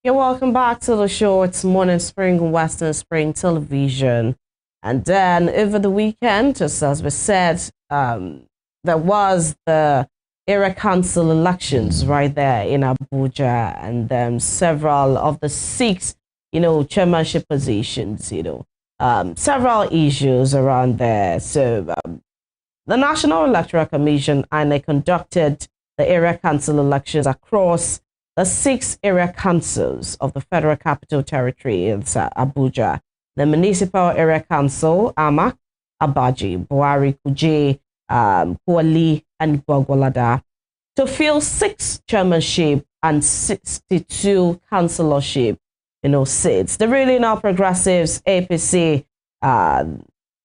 You're welcome back to the show. It's Morning Spring, Western Spring Television. And then over the weekend, just as we said, there was the Area Council Elections right there in Abuja, and several of the six, chairmanship positions, several issues around there. So the National Electoral Commission, INEC, conducted the Area Council elections across the six area councils of the Federal Capital Territory in Abuja. The Municipal Area Council, AMAC, Abaji, Buhari, Kuje, Kuali, and Gwagwalada, to fill 6 chairmanship and 62 councillorship, seats. The ruling All Progressives, APC,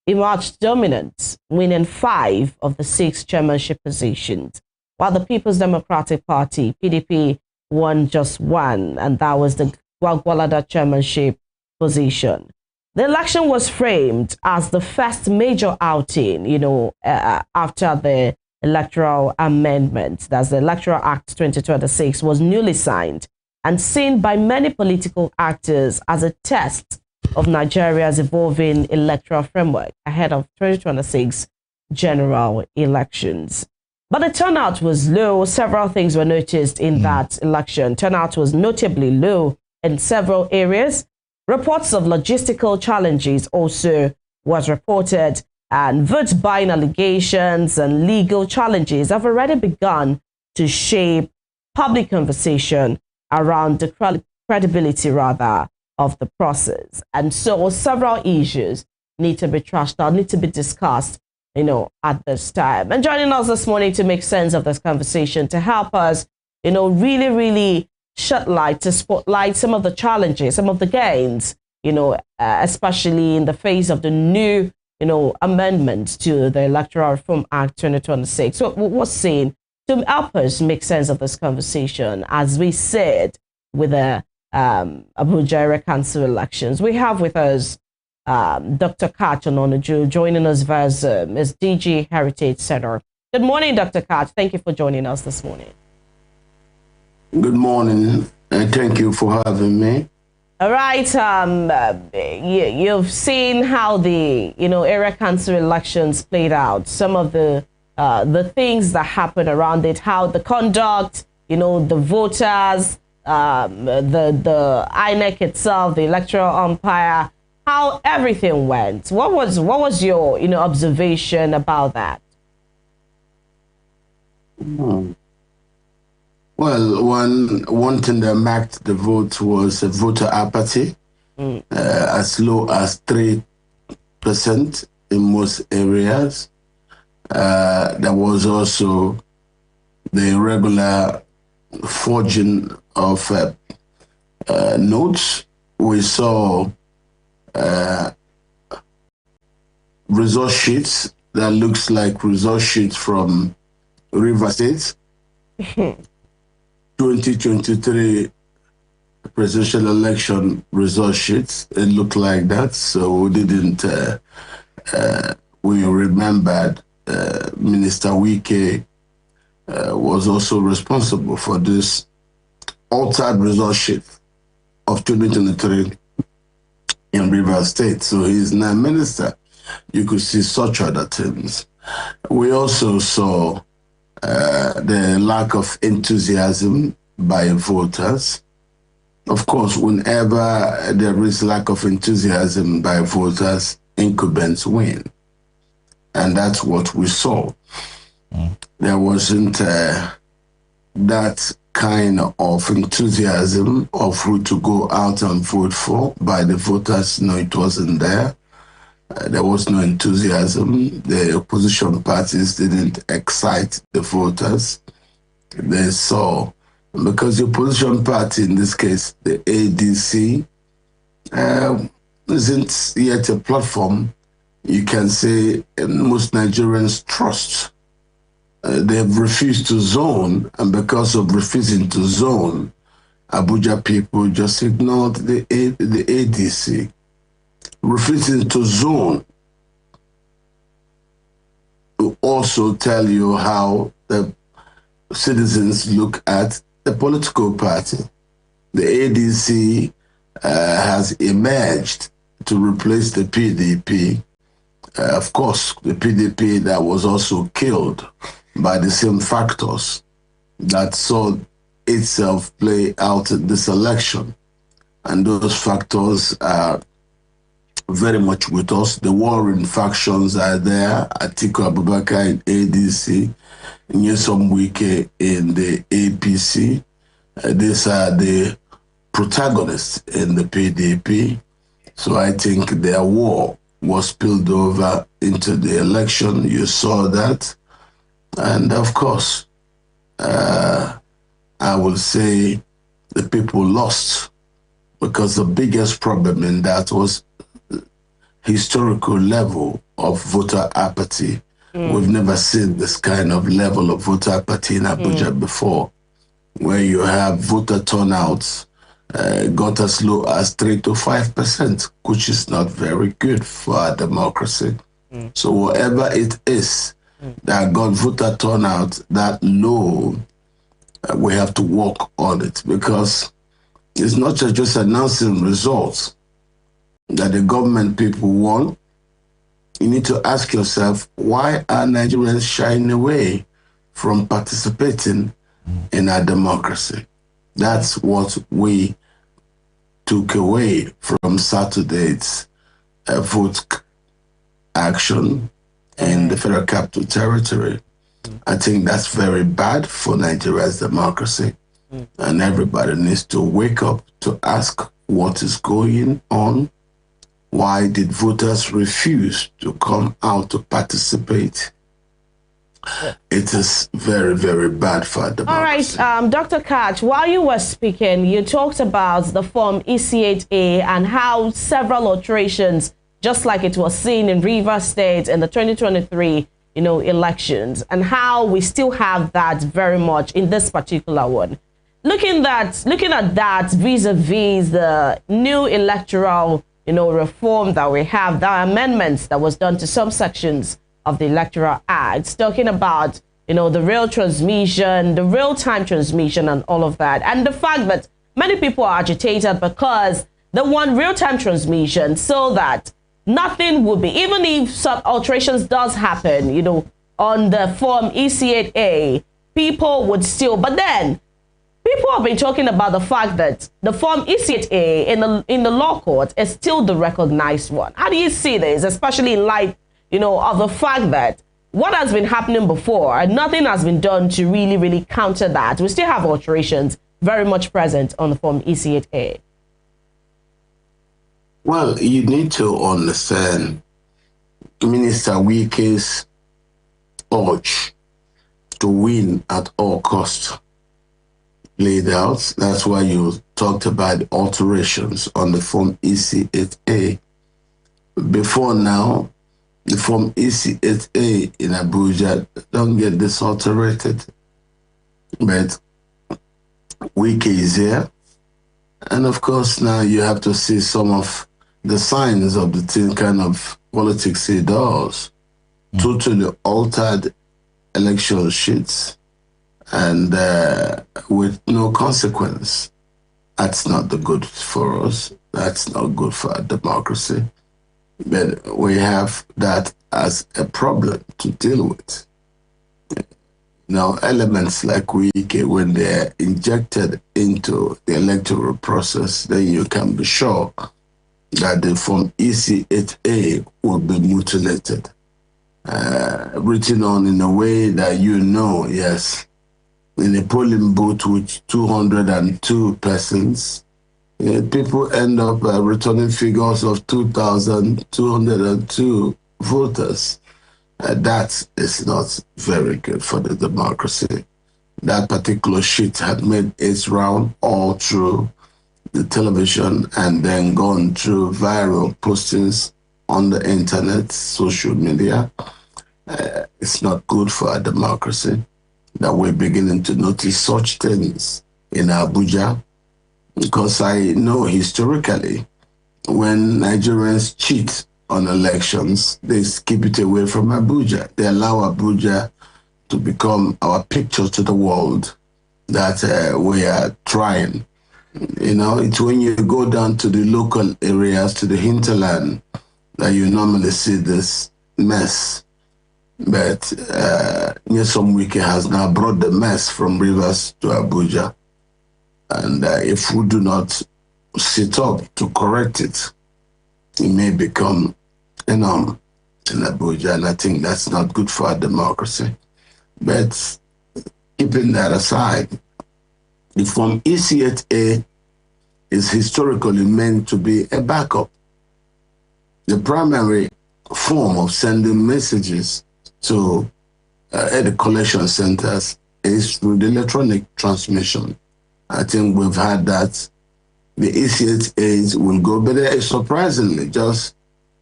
emerged dominant, winning 5 of the 6 chairmanship positions, while the People's Democratic Party, PDP, won just 1, and that was the Gwagwalada chairmanship position. The election was framed as the first major outing, after the electoral amendment, that's the Electoral Act 2026, was newly signed and seen by many political actors as a test of Nigeria's evolving electoral framework ahead of 2026 general elections. But the turnout was low. Several things were noticed in that election. Turnout was notably low in several areas. Reports of logistical challenges also was reported, and vote buying allegations and legal challenges have already begun to shape public conversation around the credibility, of the process. And so several issues need to be trashed out, need to be discussed, at this time. And joining us this morning to make sense of this conversation, to help us, really, really shed light, to spotlight some of the challenges, some of the gains, especially in the face of the new, amendments to the Electoral Reform Act 2026. So what's saying to help us make sense of this conversation, as we said, with the Abuja Area Council elections. We have with us Dr. Katch Ononuju joining us via Zoom as DG Heritage Center. Good morning, Dr. Katch. Thank you for joining us this morning. Good morning, and thank you for having me. All right. You've seen how the area council elections played out. Some of the things that happened around it, how the conduct, the voters, the INEC itself, the electoral umpire, how everything went. What was your observation about that? Well, one thing that marked the vote was voter apathy, as low as 3% in most areas. There was also the regular forging of notes. We saw result sheets that looks like result sheets from River State. 2023 presidential election result sheets, it looked like that. So we didn't, we remembered Minister Wike was also responsible for this altered result sheet of 2023 in River State. So he's now minister. You could see such other things. We also saw the lack of enthusiasm by voters. Of course, whenever there is lack of enthusiasm by voters, incumbents win. And that's what we saw. There wasn't that kind of enthusiasm of who to go out and vote for by the voters. No, it wasn't there. There was no enthusiasm. The opposition parties didn't excite the voters. They saw, because the opposition party, in this case, the ADC, isn't yet a platform you can say most Nigerians trust. They've refused to zone, and because of refusing to zone, Abuja people just ignored the ADC. Refusing to zone will also tell you how the citizens look at the political party. the ADC has emerged to replace the PDP. Of course, the PDP that was also killed by the same factors that saw itself play out in this election. And those factors are very much with us. The warring factions are there. Atiku Abubakar in ADC, Nyesom Wike in the APC. These are the protagonists in the PDP. So I think their war was spilled over into the election. You saw that. And of course, I will say the people lost, because the biggest problem in that was historical level of voter apathy. We've never seen this kind of level of voter apathy in Abuja before, where you have voter turnouts got as low as 3 to 5%, which is not very good for our democracy. So whatever it is that got voter turnout that low, we have to work on it, because it's not just announcing results that the government people want. You need to ask yourself, why are Nigerians shying away from participating in our democracy? That's what we took away from Saturday's vote action in the Federal Capital Territory. I think that's very bad for Nigeria's democracy. And everybody needs to wake up to ask what is going on. Why did voters refuse to come out to participate? It is very, very bad for democracy. All right, Dr. Katch, while you were speaking, you talked about the Form EC8A and how several alterations, just like it was seen in Rivers State in the 2023 elections, and how we still have that very much in this particular one. Looking at that vis-a-vis the new electoral reform that we have, the amendments that was done to some sections of the Electoral Act, talking about the real transmission, the real-time transmission and all of that, and the fact that many people are agitated because they want real-time transmission so that nothing would be, even if some alterations does happen, on the Form EC8A, people would still, but then people have been talking about the fact that the Form EC8A in the law court is still the recognized one. How do you see this, especially in light, of the fact that what has been happening before and nothing has been done to really counter that? We still have alterations very much present on the Form EC8A. Well, you need to understand Minister Wike's urge to win at all costs laid out. That's why you talked about the alterations on the Form EC8A. Before now, the Form EC8A in Abuja don't get this alterated. But Wike is here. And of course, now you have to see some of the signs of the kind of politics he does. Totally altered election sheets and with no consequence. That's not the good for us. That's not good for our democracy. But we have that as a problem to deal with. Elements like Wike, when they're injected into the electoral process, then you can be sure that the Form EC8A will be mutilated, written on in a way that yes, in a polling booth with 202 persons, people end up returning figures of 2,202 voters. That is not very good for the democracy. That particular sheet had made its round all through the television and then gone through viral postings on the internet, social media. It's not good for our democracy that we're beginning to notice such things in Abuja, because I know historically when Nigerians cheat on elections, they keep it away from Abuja. They allow Abuja to become our picture to the world that we are trying You know, it's when you go down to the local areas, to the hinterland, that you normally see this mess. But Nyesom Wike has now brought the mess from Rivers to Abuja. And if we do not sit up to correct it, it may become a norm in Abuja. And I think that's not good for our democracy. But keeping that aside, the Form EC8A is historically meant to be a backup. The primary form of sending messages to at the collection centers is through the electronic transmission. I think we've had that. The EC8As will go, but surprisingly, just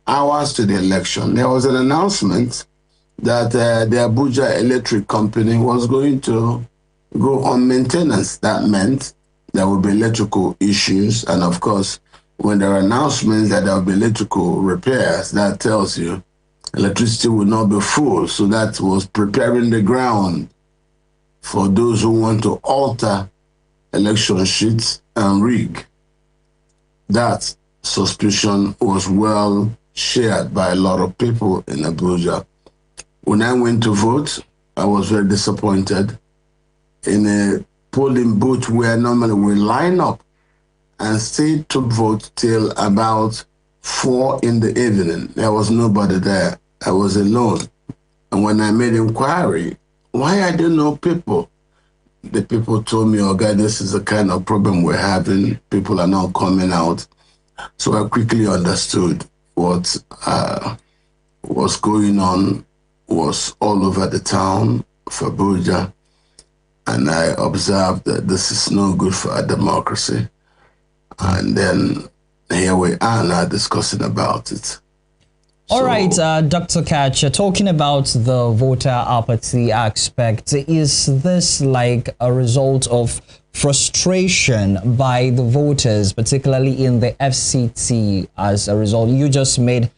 hours to the election, there was an announcement that the Abuja Electric Company was going to go on maintenance. That meant there would be electrical issues. And of course, when there are announcements that there will be electrical repairs, that tells you electricity will not be full. So that was preparing the ground for those who want to alter election sheets and rig. That suspicion was well shared by a lot of people in Abuja. When I went to vote, I was very disappointed. In a polling booth where normally we line up and stay to vote till about 4 in the evening, there was nobody there. I was alone. And when I made inquiry, why are there no people? The people told me, oh God, this is the kind of problem we're having. People are not coming out. So I quickly understood what was going on was all over the town of Abuja. And I observed that this is no good for our democracy. And then here we are now discussing about it. All right, Dr. Katch, talking about the voter apathy aspect, is this like a result of frustration by the voters, particularly in the FCT as a result? You just mentioned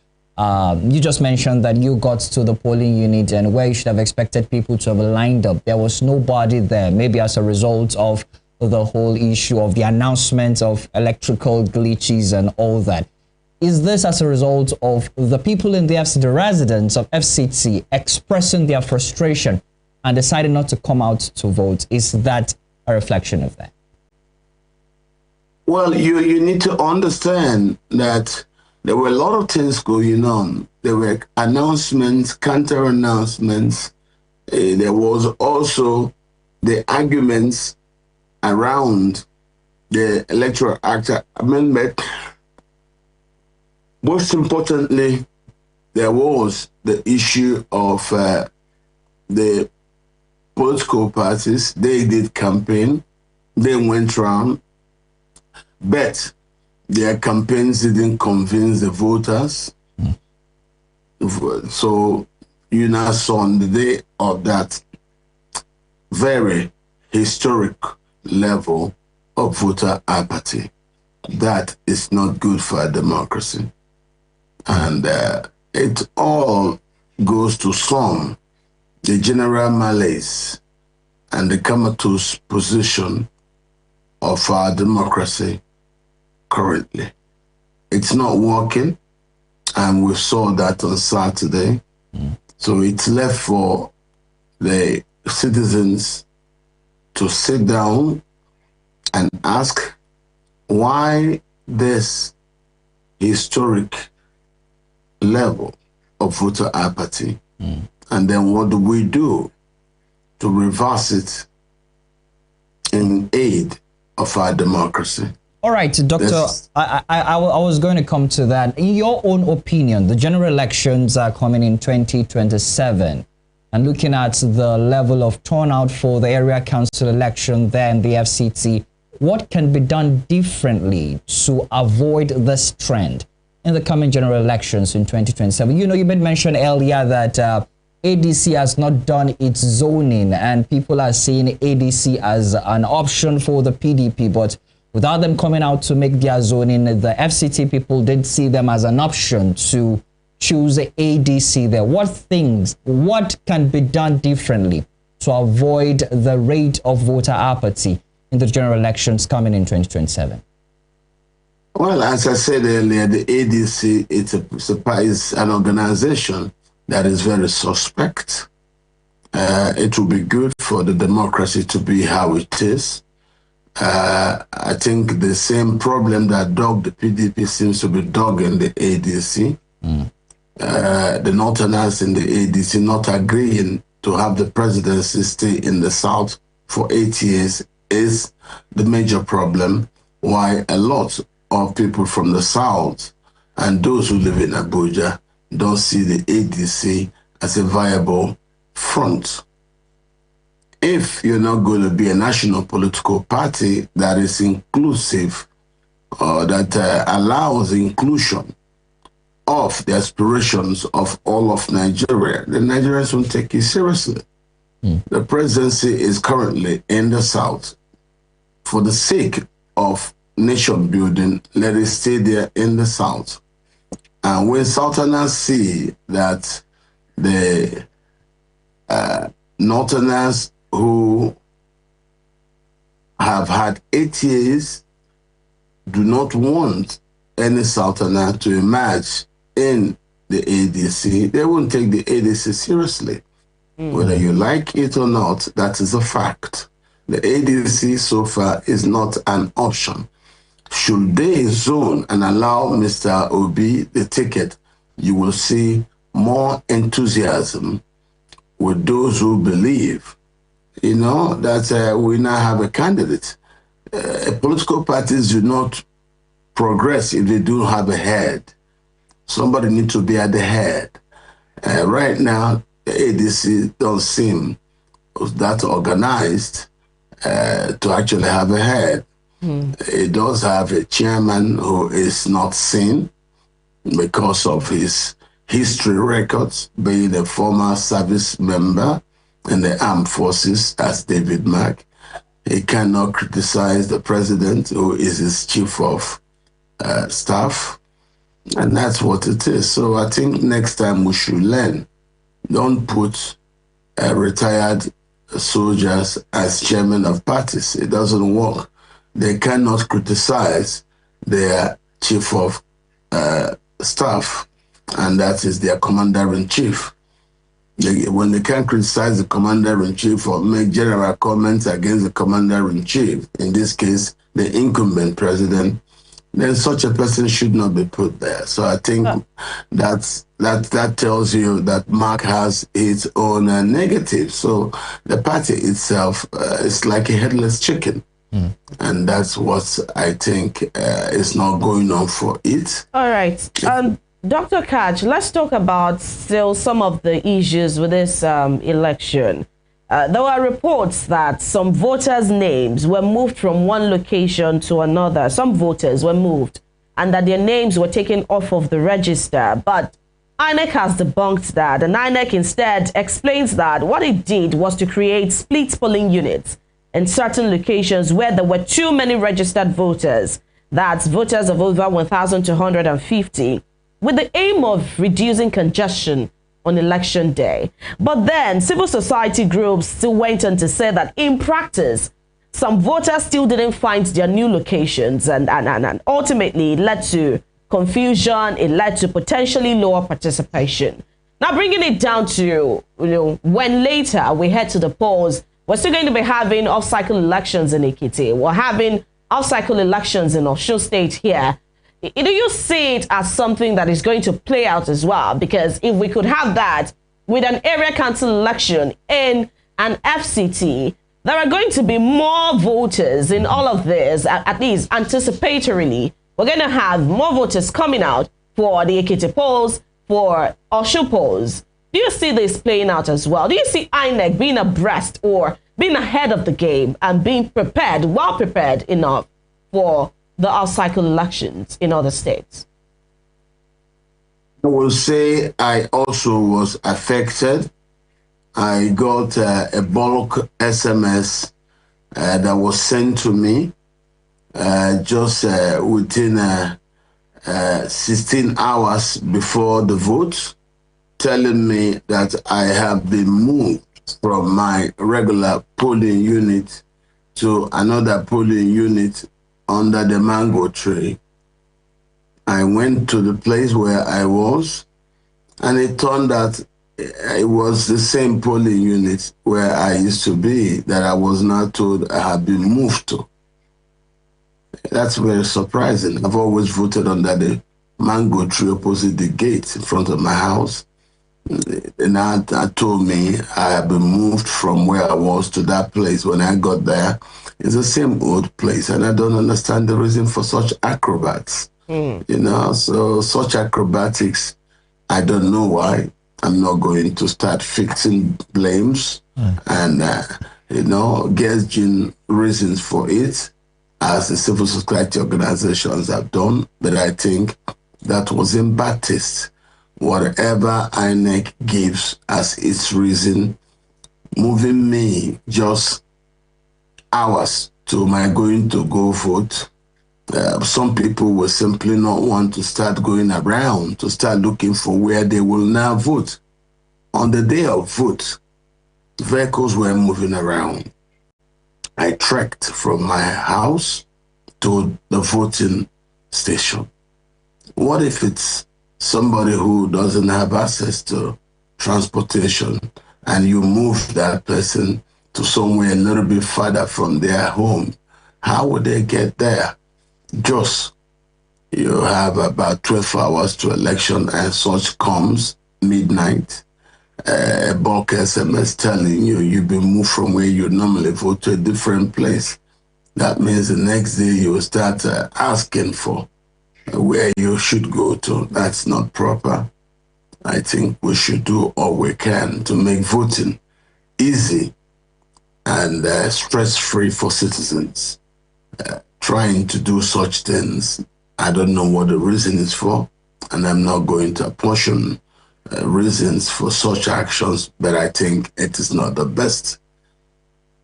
that you got to the polling unit and where you should have expected people to have lined up. There was nobody there, maybe as a result of the whole issue of the announcement of electrical glitches and all that. Is this as a result of the people in the FCT, the residents of FCT, expressing their frustration and deciding not to come out to vote? Is that a reflection of that? Well, you need to understand that there were a lot of things going on. There were announcements, counter-announcements. There was also the arguments around the Electoral Act amendment. Most importantly, there was the issue of the political parties. They did campaign, they went around, but their campaigns didn't convince the voters. So you now saw on the day of that very historic level of voter apathy. That is not good for a democracy. And it all goes to some, the general malaise and the comatose position of our democracy currently. It's not working, and we saw that on Saturday. So it's left for the citizens to sit down and ask why this historic level of voter apathy, and then what do we do to reverse it in aid of our democracy? All right, Doctor, I was going to come to that. In your own opinion, the general elections are coming in 2027, and looking at the level of turnout for the area council election there in the FCT, what can be done differently to avoid this trend in the coming general elections in 2027? You know, you made mention earlier that ADC has not done its zoning, and people are seeing ADC as an option for the PDP, but without them coming out to make their zoning, the FCT people did see them as an option to choose ADC there. What can be done differently to avoid the rate of voter apathy in the general elections coming in 2027? Well, as I said earlier, the ADC is an organization that is very suspect. It will be good for the democracy to be how it is. I think the same problem that dogged the PDP seems to be dogging the ADC. The Northerners in the ADC not agreeing to have the presidency stay in the South for 8 years is the major problem, why a lot of people from the South and those who live in Abuja don't see the ADC as a viable front. If you're not going to be a national political party that is inclusive or that allows inclusion of the aspirations of all of Nigeria, the Nigerians won't take it seriously. The presidency is currently in the South. For the sake of nation building, let it stay there in the South. And when Southerners see that the Northerners who have had 8 years do not want any Southerner to emerge in the ADC, they won't take the ADC seriously. Whether you like it or not, that is a fact. The ADC so far is not an option. Should they zone and allow Mr. Obi the ticket, you will see more enthusiasm with those who believe, that we now have a candidate. Political parties do not progress if they don't have a head. Somebody needs to be at the head. Right now, the ADC don't seem that organized to actually have a head. It does have a chairman who is not seen because of his history records, being a former service member in the armed forces as David Mack. He cannot criticize the president, who is his chief of staff, and that's what it is. So I think next time we should learn. Don't put retired soldiers as chairman of parties. It doesn't work. They cannot criticize their chief of staff, and that is their commander-in-chief. When they can't criticize the commander-in-chief or make general comments against the commander-in-chief, in this case, the incumbent president, then such a person should not be put there. So I think that tells you that Mark has its own negatives. So the party itself is like a headless chicken. And that's what I think is not going on for it. All right. Dr. Katch, let's talk about still some of the issues with this election. There were reports that some voters' names were moved from one location to another. Some voters were moved and that their names were taken off of the register. But INEC has debunked that, and INEC instead explains that what it did was to create split polling units in certain locations where there were too many registered voters, that's voters of over 1,250, with the aim of reducing congestion on election day. But then civil society groups still went on to say that in practice, some voters still didn't find their new locations, and ultimately it led to confusion. It led to potentially lower participation. Now, bringing it down to, when later we head to the polls, we're still going to be having off-cycle elections in Ekiti. We're having off-cycle elections in Osun State here. Do you see it as something that is going to play out as well? Because if we could have that with an area council election in an FCT, there are going to be more voters in all of this, at least anticipatorily. We're going to have more voters coming out for the Ekiti polls, for Osun polls. Do you see this playing out as well? Do you see INEC being abreast or being ahead of the game and being prepared, well prepared enough for the off-cycle elections in other states? I will say I also was affected. I got a bulk SMS that was sent to me just within 16 hours before the vote, telling me that I have been moved from my regular polling unit to another polling unit under the mango tree. I went to the place where I was, and it turned out it was the same polling unit where I used to be that I was now told I had been moved to. That's very surprising. I've always voted under the mango tree opposite the gate in front of my house. And now told me I had been moved from where I was to that place. When I got there, it's the same old place, and I don't understand the reason for such acrobats. You know, so such acrobatics, I don't know why. I'm not going to start fixing blames and, you know, guessing reasons for it, as the civil society organizations have done, but I think that was in bad taste. Whatever INEC gives as its reason, moving me just hours to my going to go vote, some people will simply not want to start going around to start looking for where they will now vote. On the day of vote, vehicles were moving around. I trekked from my house to the voting station. What if it's somebody who doesn't have access to transportation and you move that person to somewhere a little bit farther from their home? How would they get there? Just, you have about 12 hours to election, and such comes midnight. A bulk SMS telling you you've been moved from where you normally vote to a different place. That means the next day you will start asking for where you should go to. That's not proper. I think we should do all we can to make voting easy and stress-free for citizens. Trying to do such things, I don't know what the reason is for, and I'm not going to apportion reasons for such actions, but I think it is not the best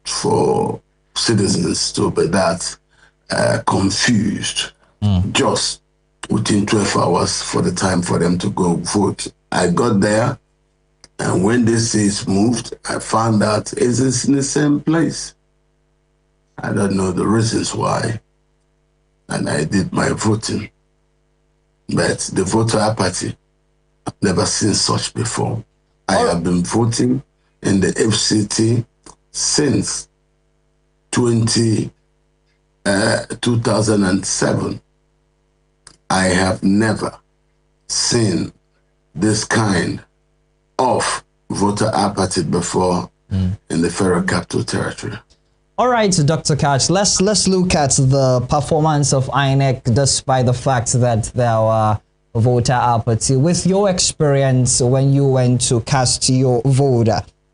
for citizens to be that confused just within 12 hours for the time for them to go vote. I got there, and when they say it's moved, I found out it's in the same place. I don't know the reasons why, and I did my voting. But the voter apathy, I've never seen such before. I have been voting in the FCT since 2007. I have never seen this kind of voter apathy before in the Federal Capital Territory. All right, Dr. Katch, let's look at the performance of INEC despite the fact that there were voter apathy. With your experience when you went to cast your vote,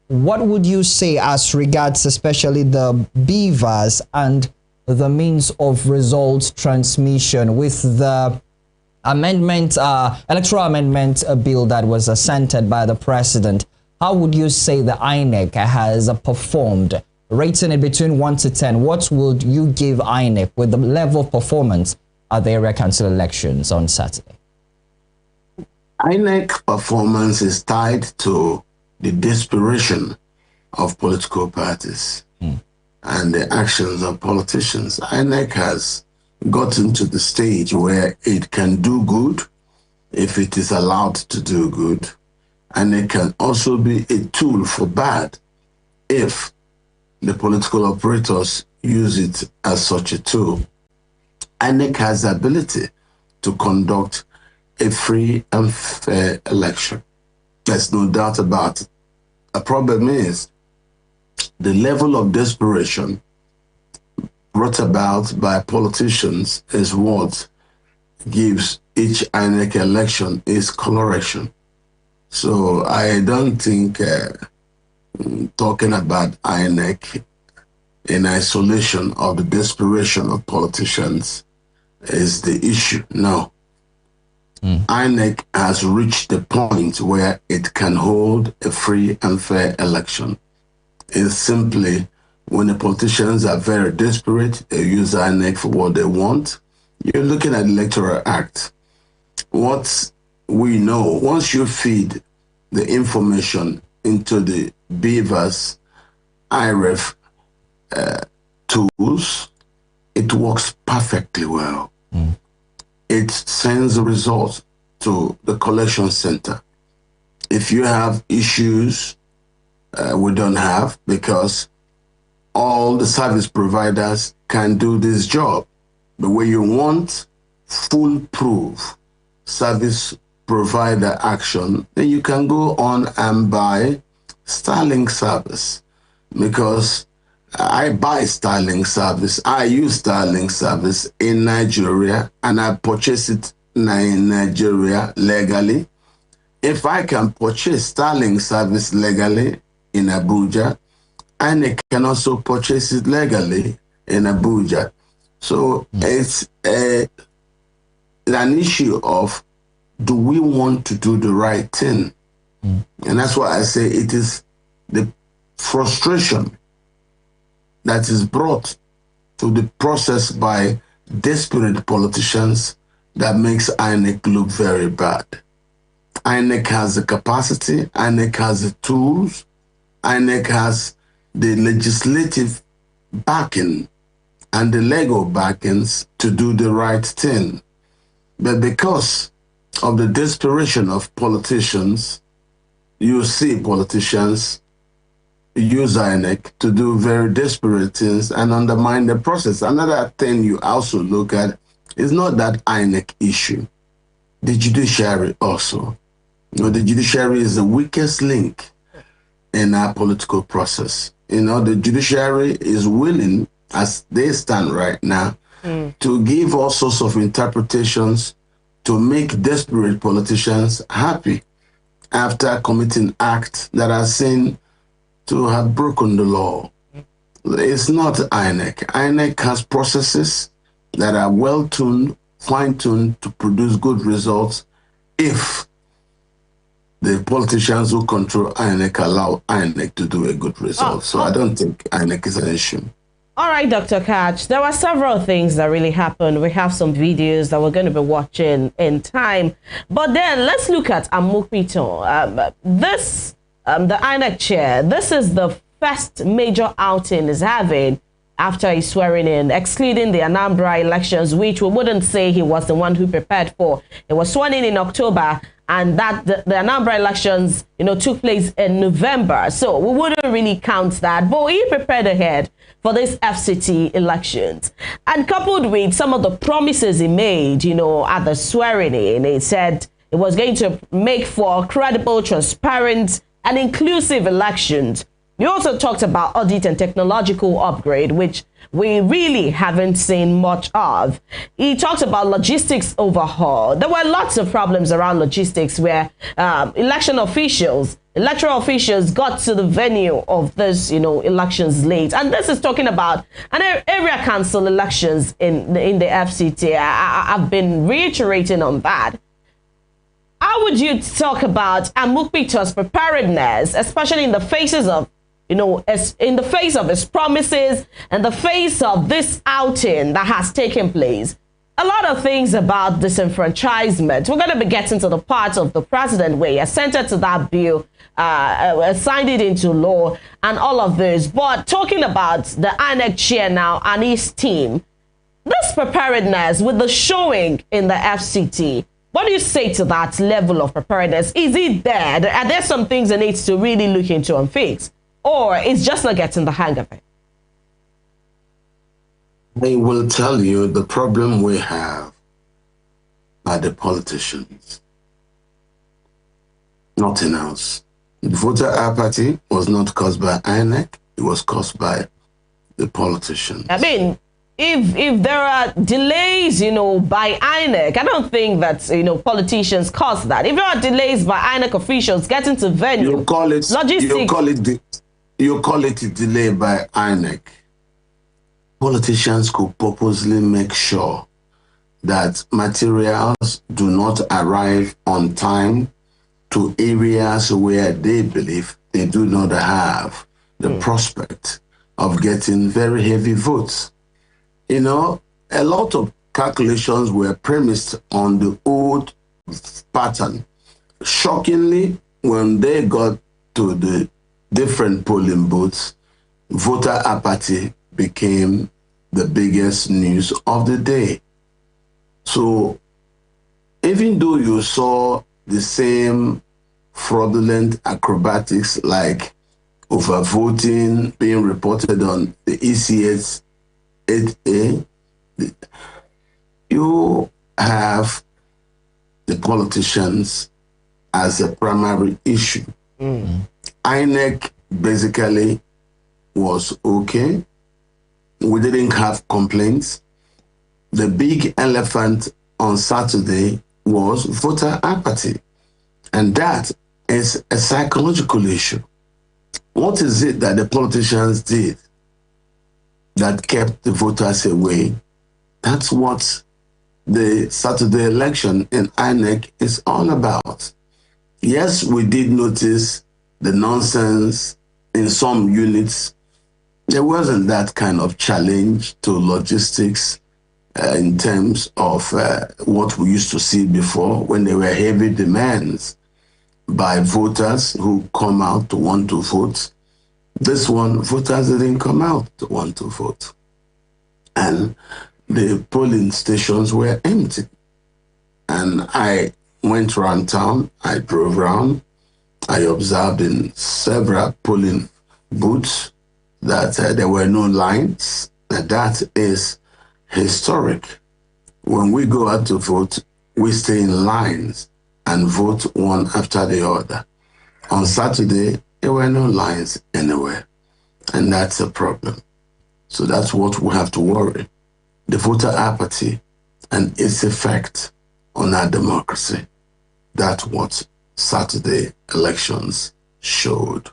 what would you say as regards especially the beavers and the means of result transmission with the electoral amendment bill that was assented by the president? How would you say the INEC has performed? Rating it between 1 to 10, what would you give INEC with the level of performance at the area council elections on Saturday? INEC performance is tied to the desperation of political parties and the actions of politicians. INEC has gotten to the stage where it can do good if it is allowed to do good, and it can also be a tool for bad if the political operators use it as such a tool. INEC has the ability to conduct a free and fair election. There's no doubt about it. The problem is the level of desperation brought about by politicians is what gives each INEC election its coloration. So I don't think talking about INEC in isolation of the desperation of politicians is the issue. No. INEC has reached the point where it can hold a free and fair election. It's simply when the politicians are very desperate, they use INEC for what they want. You're looking at the Electoral Act. What we know, once you feed the information into the Beavers IREF tools, it works perfectly well. It sends the results to the collection center. If you have issues, we don't have, because all the service providers can do this job. But when you want foolproof service provider action, then you can go on and buy Starlink service, because I buy Starlink service. I use Starlink service in Nigeria, and I purchase it in Nigeria legally. If I can purchase Starlink service legally in Abuja, and I can also purchase it legally in Abuja. So it's an issue of, do we want to do the right thing? And that's why I say it is the frustration that is brought to the process by desperate politicians that makes INEC look very bad. INEC has the capacity, INEC has the tools, INEC has the legislative backing and the legal backings to do the right thing. But because of the desperation of politicians, you see politicians use INEC to do very desperate things and undermine the process. Another thing you also look at is not that INEC issue, the judiciary also. You know, the judiciary is the weakest link in our political process. You know, the judiciary is willing, as they stand right now, to give all sorts of interpretations to make desperate politicians happy after committing acts that are seen to have broken the law. It's not INEC. INEC has processes that are well-tuned, fine-tuned to produce good results if the politicians who control INEC allow INEC to do a good result. So I don't think INEC is an issue. All right, Dr. Katch, there were several things that really happened. We have some videos that we're going to be watching in time. But then let's look at Amukpito. The INEC chair, this is the first major outing he's having after he's swearing in, excluding the Anambra elections, which we wouldn't say he was the one who prepared for. It was sworn in October, and that the Anambra elections, you know, took place in November. So we wouldn't really count that. But he prepared ahead for this FCT elections. And coupled with some of the promises he made, you know, at the swearing in, he said it was going to make for credible, transparent, and inclusive elections. We also talked about audit and technological upgrade, which we really haven't seen much of. He talked about logistics overhaul. There were lots of problems around logistics where electoral officials got to the venue of this, you know, elections late. And this is talking about an area council elections in the FCT. I've been reiterating on that. How would you talk about Amukpito's preparedness, especially in the faces of, you know, in the face of his promises and the face of this outing that has taken place? A lot of things about disenfranchisement. We're going to be getting to the part of the president where he assented to that bill, signed it into law, and all of this. But talking about the INEC chair now and his team, this preparedness with the showing in the FCT, what do you say to that level of preparedness? Is it there? Are there some things that needs to really look into and fix? Or it's just not getting the hang of it? I will tell you the problem we have are the politicians. Nothing else. The voter apathy was not caused by INEC. It was caused by the politicians. I mean, if there are delays, you know, by INEC, I don't think that, you know, politicians cause that. If there are delays by INEC officials getting to venue, you call it logistics. You call it a delay by INEC. Politicians could purposely make sure that materials do not arrive on time to areas where they believe they do not have the prospect of getting very heavy votes. You know, a lot of calculations were premised on the old pattern. Shockingly, when they got to the different polling booths, voter apathy became the biggest news of the day. So even though you saw the same fraudulent acrobatics like overvoting being reported on the ECS 8A, you have the politicians as a primary issue. INEC basically was okay. We didn't have complaints. The big elephant on Saturday was voter apathy. And that is a psychological issue. What is it that the politicians did that kept the voters away? That's what the Saturday election in INEC is all about. Yes, we did notice the nonsense in some units. There wasn't that kind of challenge to logistics in terms of what we used to see before when there were heavy demands by voters who come out to want to vote. This one, voters didn't come out to want to vote. And the polling stations were empty. And I went around town, I drove around, I observed in several polling booths that there were no lines. And that is historic. When we go out to vote, we stay in lines and vote one after the other. On Saturday, there were no lines anywhere. And that's a problem. So that's what we have to worry. The voter apathy and its effect on our democracy. That's what Saturday elections showed.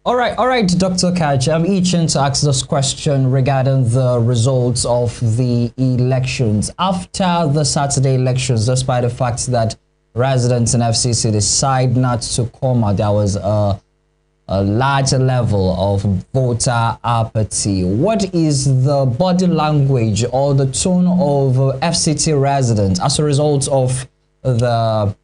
All right, Dr. Katch, I'm itching to ask this question regarding the results of the elections. After the Saturday elections, despite the fact that residents in FCT decide not to come out, there was a larger level of voter apathy. What is the body language or the tone of FCT residents as a result of the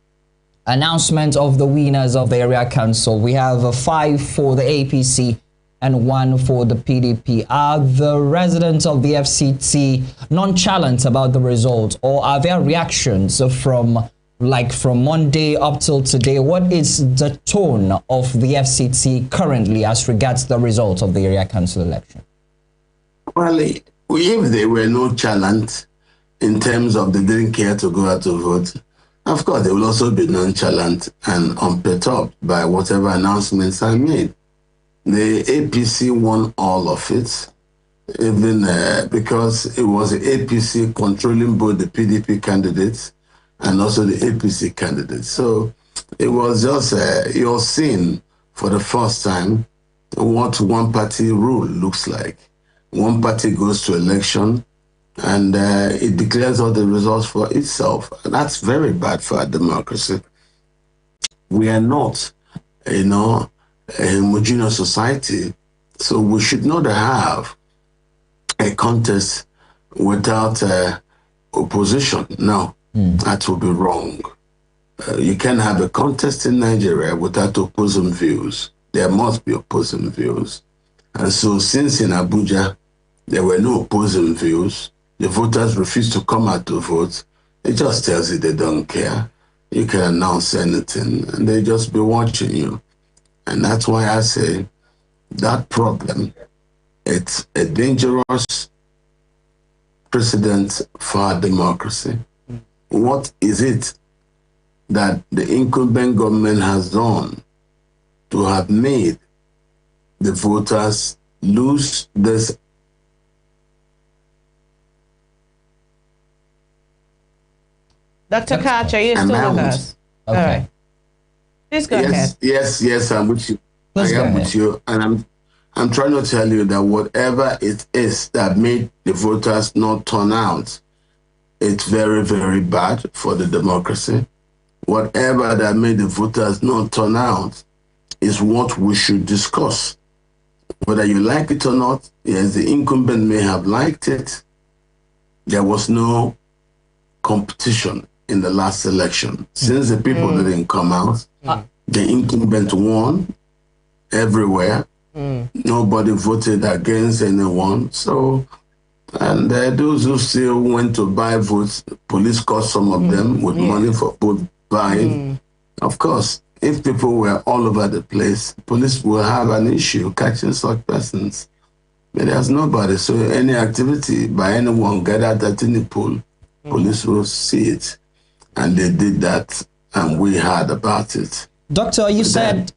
announcement of the winners of the area council? We have 5 for the APC and 1 for the PDP. Are the residents of the FCT nonchalant about the result, or are there reactions from Monday up till today? What is the tone of the FCT currently as regards the results of the area council election? Well, if they were nonchalant in terms of they didn't care to go out to vote, of course, they will also be nonchalant and unperturbed by whatever announcements are made. The APC won all of it, even because it was the APC controlling both the PDP candidates and also the APC candidates. So it was just, you're seeing for the first time what one-party rule looks like. One party goes to election, and it declares all the results for itself. And that's very bad for our democracy. We are not, a homogeneous society, so we should not have a contest without opposition. No, that would be wrong. You can't have a contest in Nigeria without opposing views. There must be opposing views. And so since in Abuja, there were no opposing views, the voters refused to come out to vote. It just tells you they don't care. You can announce anything and they just be watching you. And that's why I say that problem, it's a dangerous precedent for our democracy. What is it that the incumbent government has done to have made the voters lose this? Dr. Katch, are you still with us? Okay. All right. Please go ahead. Yes, I'm with you. Let's I am with you, and I'm trying to tell you that whatever it is that made the voters not turn out, it's very, very bad for the democracy. Whatever that made the voters not turn out is what we should discuss. Whether you like it or not, yes, the incumbent may have liked it. There was no competition in the last election. Since the people didn't come out, the incumbent won everywhere. Nobody voted against anyone. So, and those who still went to buy votes, police caught some of them with money for vote buying. Of course, if people were all over the place, police will have an issue catching such persons. But there's nobody. So any activity by anyone gathered at any pool, police will see it. And they did that, and we heard about it. Doctor, you said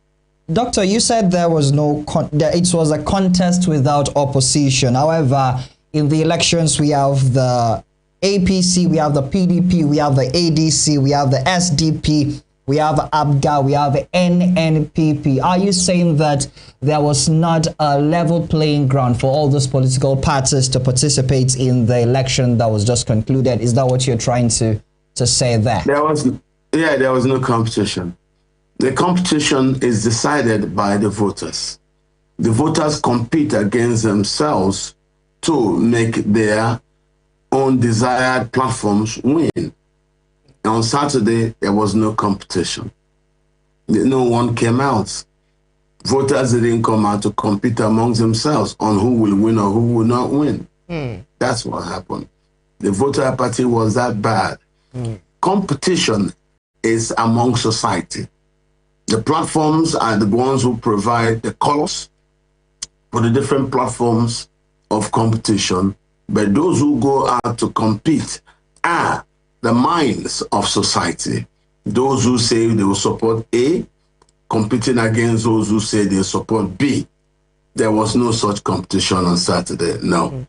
there was no it was a contest without opposition. However, in the elections, we have the APC, we have the PDP, we have the ADC, we have the SDP, we have ABGA, we have the NNPP. Are you saying that there was not a level playing ground for all those political parties to participate in the election that was just concluded? Is that what you're trying to say there? There was no competition. The competition is decided by the voters. The voters compete against themselves to make their own desired platforms win. On Saturday, there was no competition. No one came out. Voters didn't come out to compete amongst themselves on who will win or who will not win. That's what happened. The voter apathy was that bad. Competition is among society. The platforms are the ones who provide the colors for the different platforms of competition, but those who go out to compete are the minds of society. Those who say they will support A, competing against those who say they support B. There was no such competition on Saturday, no.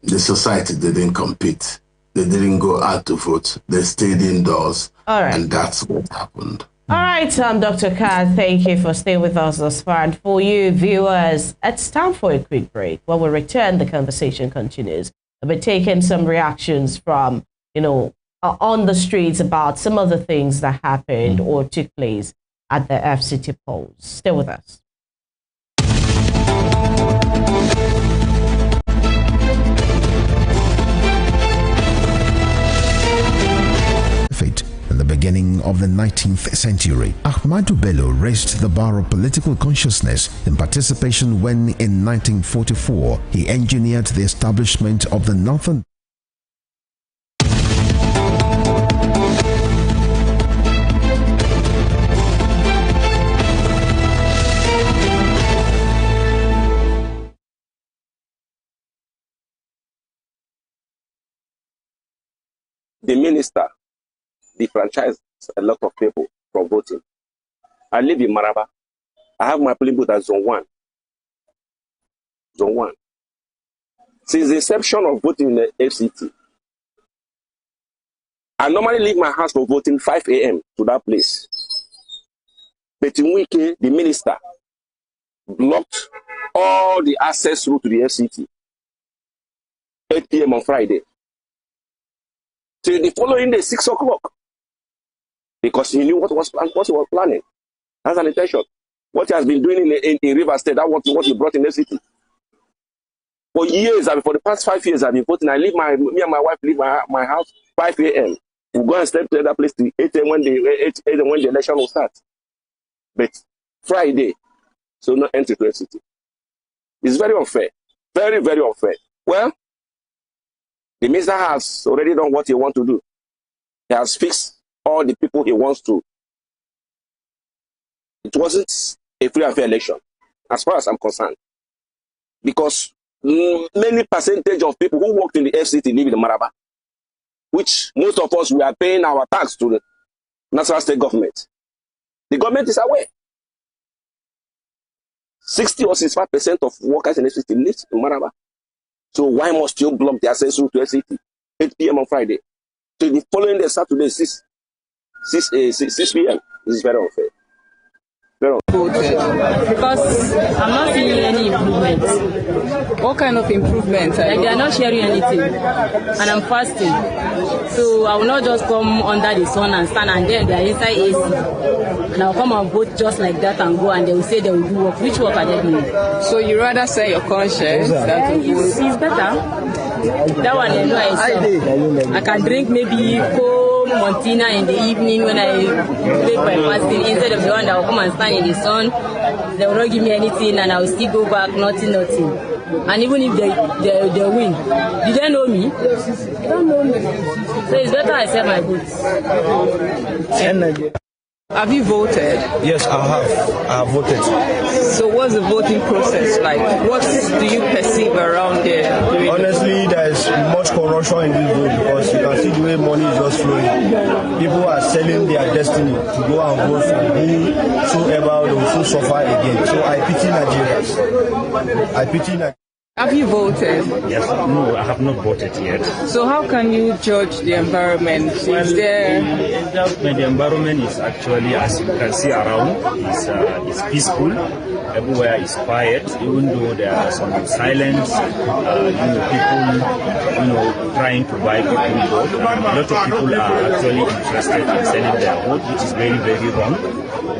The society didn't compete. They didn't go out to vote. They stayed indoors. All right. And that's what happened. All right, Dr. Katch, thank you for staying with us thus far. And for you viewers, it's time for a quick break. When we return, the conversation continues. We'll be taking some reactions from, on the streets about some of the things that happened or took place at the FCT polls. Stay with us. In the beginning of the 19th century, Ahmadu Bello raised the bar of political consciousness in participation when, in 1944, he engineered the establishment of the Northern the minister defranchised a lot of people from voting. I live in Maraba. I have my polling booth at Zone 1. Zone 1. Since the inception of voting in the FCT, I normally leave my house for voting 5 a.m. to that place. But in Wike, the minister blocked all the access route to the FCT. 8 p.m. on Friday. Till the following day, 6 o'clock. Because he knew what he was planning. That's an intention. What he has been doing in River State, that's what he brought in the city. For years, for the past 5 years, I've been voting. Me and my wife leave my house 5 a.m. We go and step to the other place till 8 a.m. when the election will start. But Friday, so no entry to the city. It's very unfair. Very, very unfair. Well, the minister has already done what he wants to do. He has fixed all the people he wants to. It wasn't a free and fair election, as far as I'm concerned. Because many percentage of people who worked in the FCT live in Maraba, which most of us, we are paying our tax to the national state government. The government is aware. 60 or 65% of workers in the FCT live in Maraba. So why must you block the access route to FCT 8 p.m. on Friday? So the following day, Saturday, 6 p.m. This is very unfair. Because I'm not seeing any improvement. What kind of improvement? Like they are not sharing anything, and I'm fasting. So I will not just come under the sun and stand, and then they are inside AC, and I'll come and vote just like that and go, and they will say they will do work. Which work are they doing? So you rather sell your conscience than to vote? It's better. That one I know I can drink maybe Coke, Montina in the evening when I break my fasting, instead of the one that will come and stand in the sun. They will not give me anything, and I will still go back, nothing. And even if they win, do they know me? They don't know me. So it's better I sell my goods. Have you voted? Yes, I have voted. So what's the voting process like? What do you perceive around there? Honestly, there is much corruption in this vote because you can see the way money is just flowing. People are selling their destiny to go and vote for whosoever will so suffer again. So I pity Nigerians. Have you voted? Yes, no, I have not voted yet. So how can you judge the environment? Well, the environment is actually, as you can see around, is peaceful. Everywhere is quiet, even though there are some silence. People, trying to buy people vote. A lot of people are actually interested in selling their vote, which is very, very wrong.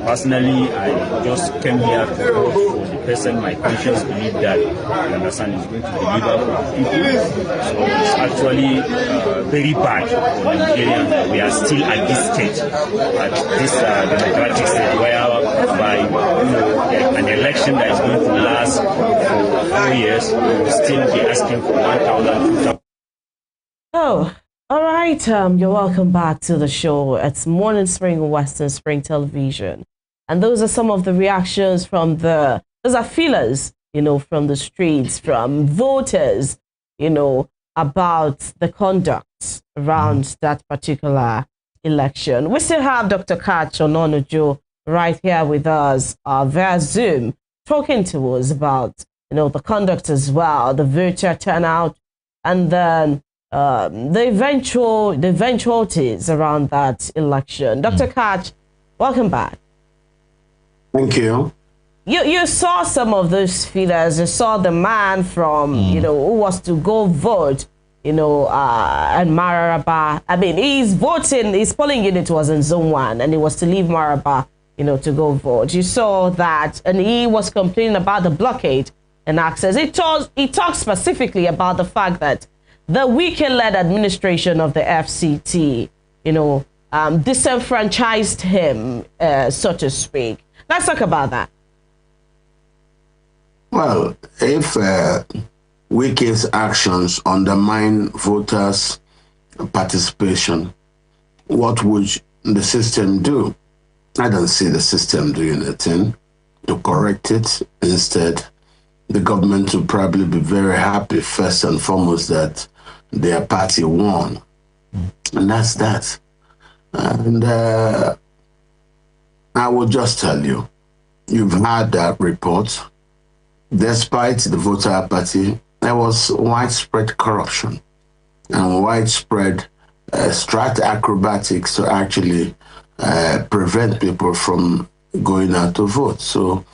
Personally, I just came here to vote for the person my conscience believe that, you understand, is going to deliver for people. So it's actually very bad for Nigerians that we are still at this stage, at this democratic stage, whereby an election that is going to last for 4 years will still be asking for 1,000, 2,000. Oh, all right. You're welcome back to the show. It's Morning Spring on Western Spring Television. And those are some of the reactions from those are feelers, from the streets, from voters, about the conduct around that particular election. We still have Dr. Katch Ononuju right here with us via Zoom, talking to us about, the conduct as well, the voter turnout, and then the eventualities around that election. Dr. Katch, welcome back. Thank you. You saw some of those feelers. You saw the man from, who was to go vote, and Mararaba. I mean, his polling unit was in Zone 1, and he was to leave Mararaba, to go vote. You saw that, and he was complaining about the blockade and access. He talked specifically about the fact that the weekend-led administration of the FCT, disenfranchised him, so to speak. Let's talk about that. Well, if Wike's actions undermine voters' participation, what would the system do? I don't see the system doing anything to correct it. Instead, the government will probably be very happy, first and foremost, that their party won. And that's that. And I will just tell you, you've heard that report. Despite the voter apathy, there was widespread corruption and widespread strat acrobatics to actually prevent people from going out to vote. So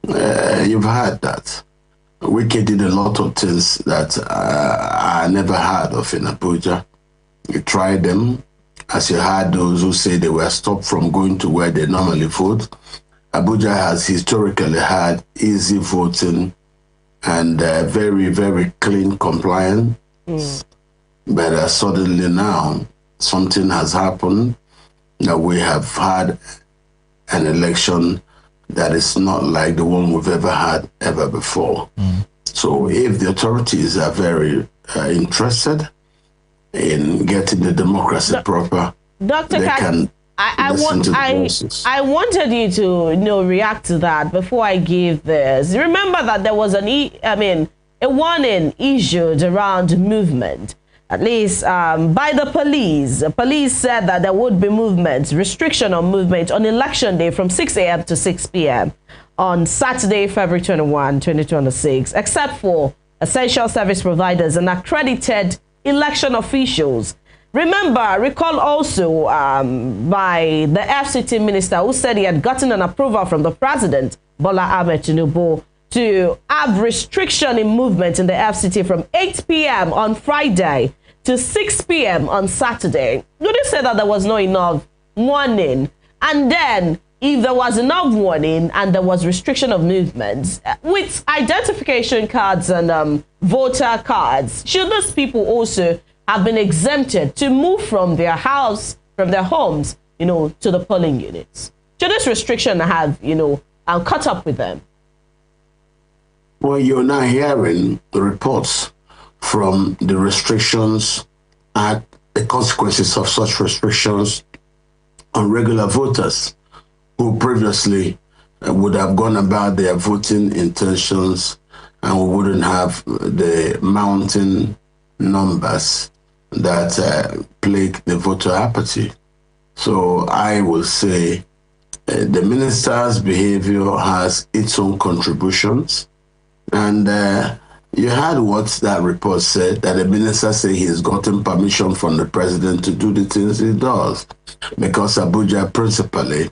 you've heard that. Wike did a lot of things that I never heard of in Abuja. You tried them, as you heard those who say they were stopped from going to where they normally vote. Abuja has historically had easy voting and very, very clean compliance. But suddenly now, something has happened that we have had an election that is not like the one we've ever had ever before. So if the authorities are very interested in getting the democracy proper, Dr. they can I wanted you to react to that before I give this. Remember that there was a warning issued around movement, at least by the police. The police said that there would be restriction on movement on election day from 6 a.m. to 6 p.m. on Saturday, February 21, 2026, except for essential service providers and accredited election officials. Recall also by the FCT minister who said he had gotten an approval from the president, Bola Ahmed Tinubu, to have restriction in movement in the FCT from 8 p.m. on Friday to 6 p.m. on Saturday. You did say that there was not enough warning. And then, if there was enough warning and there was restriction of movements, with identification cards and voter cards, should those people also have been exempted to move from their house, from their homes, to the polling units. Should this restriction have, caught up with them? Well, you're now hearing the reports from the restrictions and the consequences of such restrictions on regular voters who previously would have gone about their voting intentions, and we wouldn't have the mounting numbers that plague the voter apathy. So I will say the minister's behavior has its own contributions. And you heard what that report said, that the minister said he's gotten permission from the president to do the things he does, because Abuja principally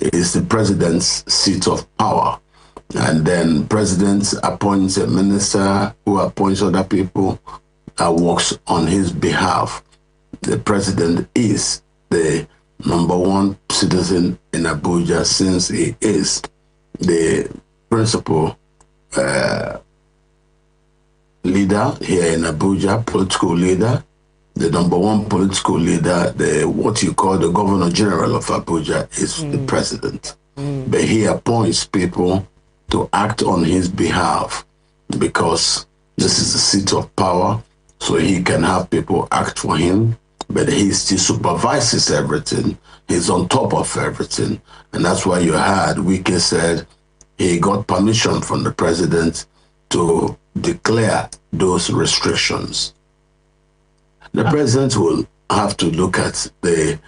is the president's seat of power. And then president appoints a minister who appoints other people that works on his behalf. The president is the #1 citizen in Abuja, since he is the principal leader here in Abuja, political leader, the #1 political leader, what you call the Governor General of Abuja, is the president. But he appoints people to act on his behalf, because this is the seat of power, so he can have people act for him, but he still supervises everything. He's on top of everything. And that's why you heard Wike said he got permission from the president to declare those restrictions. The president will have to look at the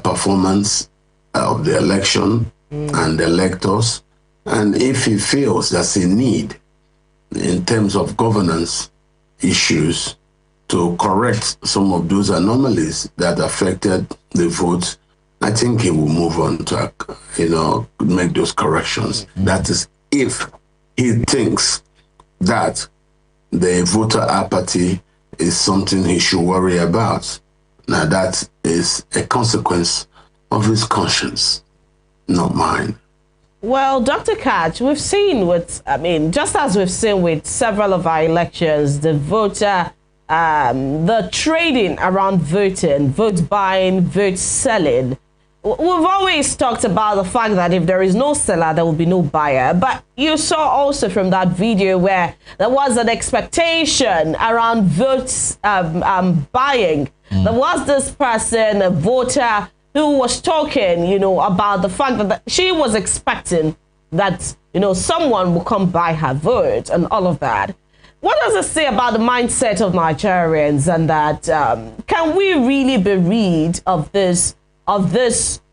performance of the election and the electors, and if he feels there's a need in terms of governance issues to correct some of those anomalies that affected the vote, I think he will move on to, make those corrections. That is, if he thinks that the voter apathy is something he should worry about. Now, that is a consequence of his conscience, not mine. Well, Dr. Katch, we've seen just as we've seen with several of our elections, the voter, the trading around voting, vote buying, vote selling. We've always talked about the fact that if there is no seller, there will be no buyer. But you saw also from that video where there was an expectation around votes buying. There was this person, a voter, who was talking, about the fact that she was expecting that, someone will come buy her vote and all of that. What does it say about the mindset of Nigerians, and that can we really be rid of this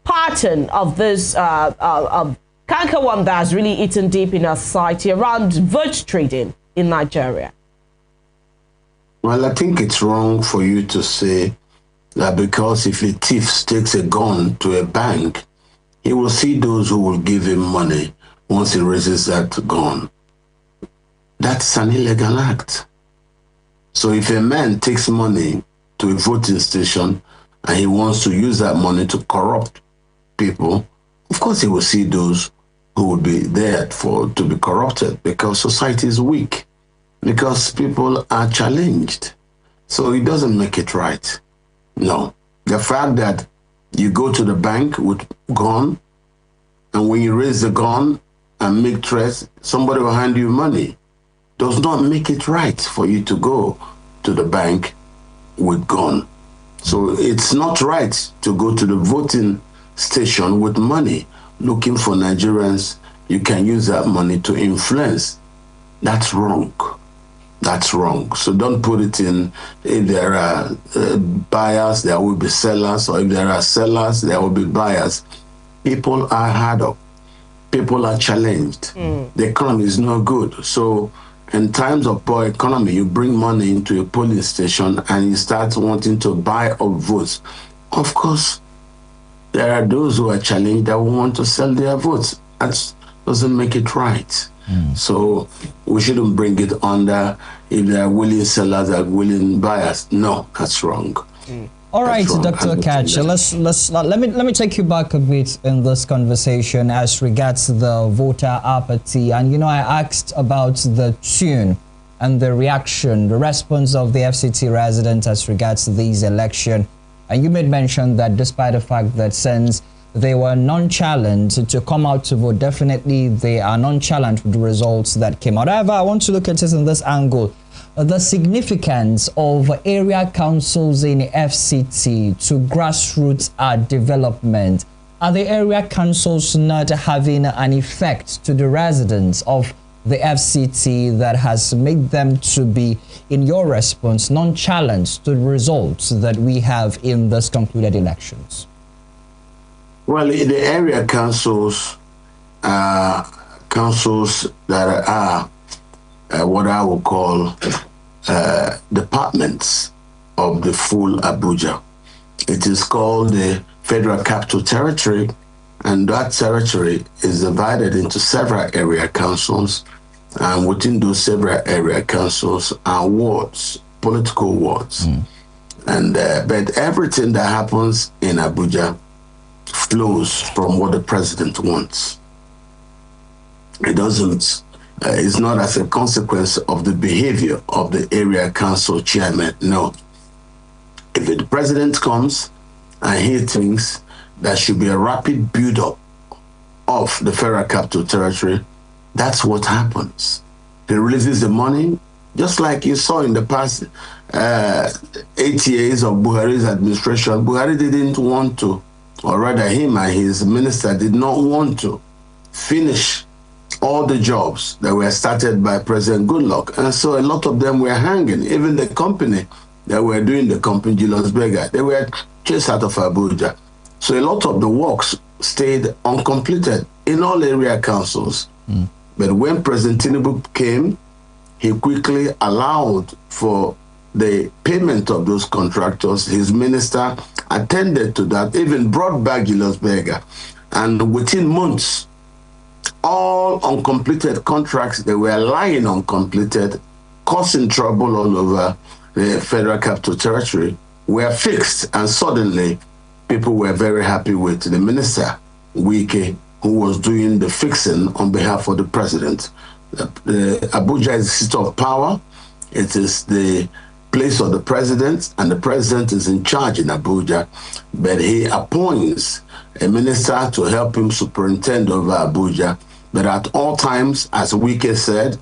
pattern, of this cankerworm that has really eaten deep in our society around vote trading in Nigeria? Well, I think it's wrong for you to say that because if a thief takes a gun to a bank, he will see those who will give him money once he raises that gun. That's an illegal act. So if a man takes money to a voting station and he wants to use that money to corrupt people, of course he will see those who will be there to be corrupted, because society is weak, because people are challenged. So it doesn't make it right. No. The fact that you go to the bank with gun, and when you raise the gun and make threats, somebody will hand you money, does not make it right for you to go to the bank with gun. So it's not right to go to the voting station with money, looking for Nigerians you can use that money to influence. That's wrong. That's wrong. So don't put it in, if there are buyers, there will be sellers, or if there are sellers, there will be buyers. People are hard up. People are challenged. The economy is not good. So in times of poor economy, you bring money into a polling station and you start wanting to buy up votes. Of course, there are those who are challenged that will want to sell their votes. That doesn't make it right. So we shouldn't bring it under if there are willing sellers and willing buyers. No, that's wrong. All right, Dr. Katch, let me take you back a bit in this conversation as regards the voter apathy. And I asked about the tune and the reaction, the response of the FCT residents as regards these elections. And you made mention that despite the fact that since they were nonchalant to come out to vote, definitely they are nonchalant with the results that came out. However, I want to look at it in this angle. The significance of area councils in FCT to grassroots development. Are the area councils not having an effect to the residents of the FCT that has made them to be, in your response, nonchalant to the results that we have in this concluded elections? Well, in the area councils, councils that are what I would call departments of the full Abuja. It is called the Federal Capital Territory, and that territory is divided into several area councils, and within those several area councils are wards, political wards. And but everything that happens in Abuja flows from what the president wants. It doesn't, it's not as a consequence of the behavior of the area council chairman. No. If the president comes and he thinks there should be a rapid build-up of the Federal Capital Territory, that's what happens. He releases the money, just like you saw in the past 8 years of Buhari's administration. Buhari didn't want to, or rather him and his minister did not want to finish all the jobs that were started by President Goodluck. And so a lot of them were hanging. Even the company that were doing the company, Julius Berger, they were chased out of Abuja. So a lot of the works stayed uncompleted in all area councils. But when President Tinubu came, he quickly allowed for the payment of those contractors. His minister attended to that, even brought back Julius Berger. And within months, all uncompleted contracts that were lying uncompleted, causing trouble all over the Federal Capital Territory, were fixed. And suddenly, people were very happy with the minister, Wike, who was doing the fixing on behalf of the president. Abuja is the seat of power. It is the place of the president, and the president is in charge in Abuja, but he appoints a minister to help him superintend over Abuja. But at all times, as Wike said,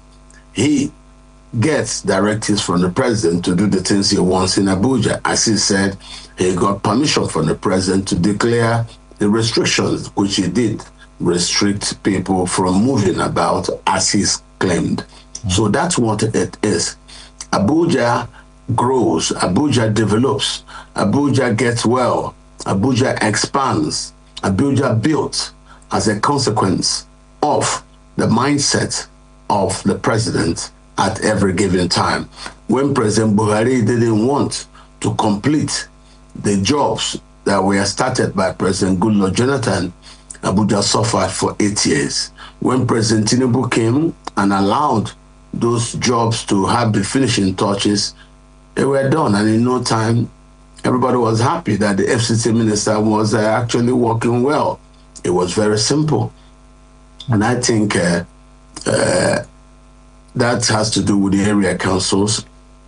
he gets directives from the president to do the things he wants in Abuja. As he said, he got permission from the president to declare the restrictions, which he did restrict people from moving about, as he's claimed. So that's what it is. Abuja grows, Abuja develops, Abuja gets well, Abuja expands, Abuja built as a consequence of the mindset of the president at every given time. When President Buhari didn't want to complete the jobs that were started by President Goodluck Jonathan, Abuja suffered for 8 years. When President Tinubu came and allowed those jobs to have the finishing touches, they were done. And in no time, everybody was happy that the FCT minister was actually working well. It was very simple. And I think that has to do with the area councils.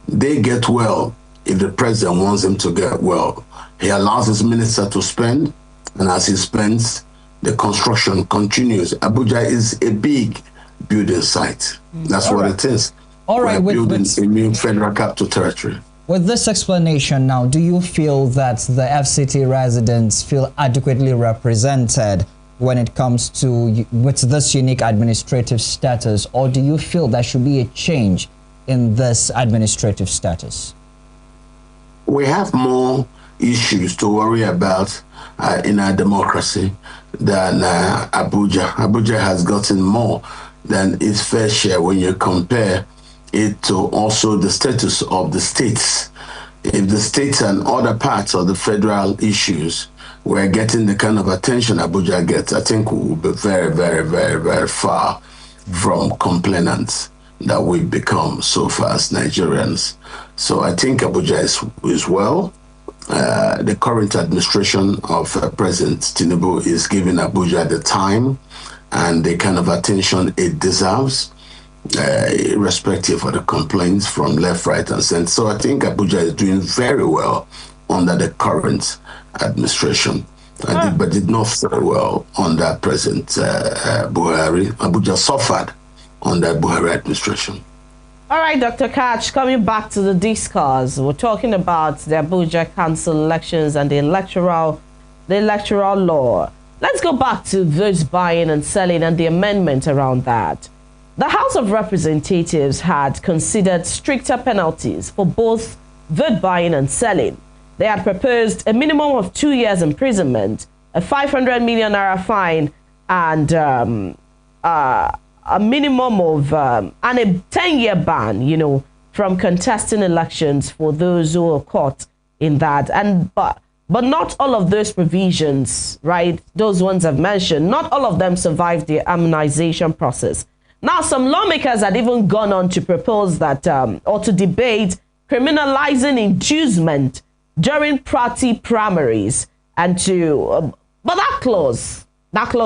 They get well if the president wants them to get well. He allows his minister to spend, and as he spends, the construction continues. Abuja is a big building site. That's what it is. All right, we're building a new Federal Capital Territory. With this explanation now, do you feel that the FCT residents feel adequately represented when it comes to with this unique administrative status, or do you feel there should be a change in this administrative status? We have more issues to worry about in our democracy than Abuja. Abuja has gotten more than its fair share when you compare it to also the status of the states. If the states and other parts of the federal issues were getting the kind of attention Abuja gets, I think we will be very, very, very, very far from complainants that we've become so far as Nigerians. So I think Abuja is well. The current administration of President Tinubu is giving Abuja the time and the kind of attention it deserves, irrespective of the complaints from left, right, and center. So I think Abuja is doing very well under the current administration, but did not fare well under President Buhari. Abuja suffered under Buhari administration. All right, Dr. Katch, coming back to the discourse, we're talking about the Abuja Council elections and the electoral law. Let's go back to votes buying and selling and the amendment around that. The House of Representatives had considered stricter penalties for both vote buying and selling. They had proposed a minimum of 2 years imprisonment, a 500 million naira fine, and a minimum of and a 10-year ban, you know, from contesting elections for those who are caught in that. And but not all of those provisions, right, those ones I've mentioned, not all of them survived the harmonization process. Now, some lawmakers had even gone on to propose that or to debate criminalizing inducement during party primaries, and to but that clause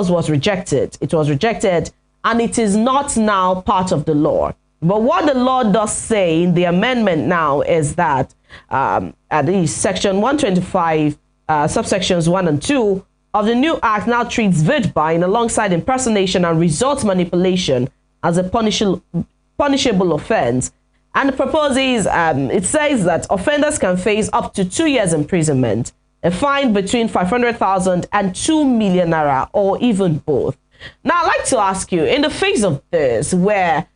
was rejected. It was rejected, and it is not now part of the law. But what the law does say in the amendment now is that at least section 125 subsections 1 and 2 of the new act now treats vote buying alongside impersonation and results manipulation as a punishable offense. And proposes, it says that offenders can face up to 2 years imprisonment, a fine between 500,000 and 2 million naira, or even both. Now, I'd like to ask you, in the face of this, where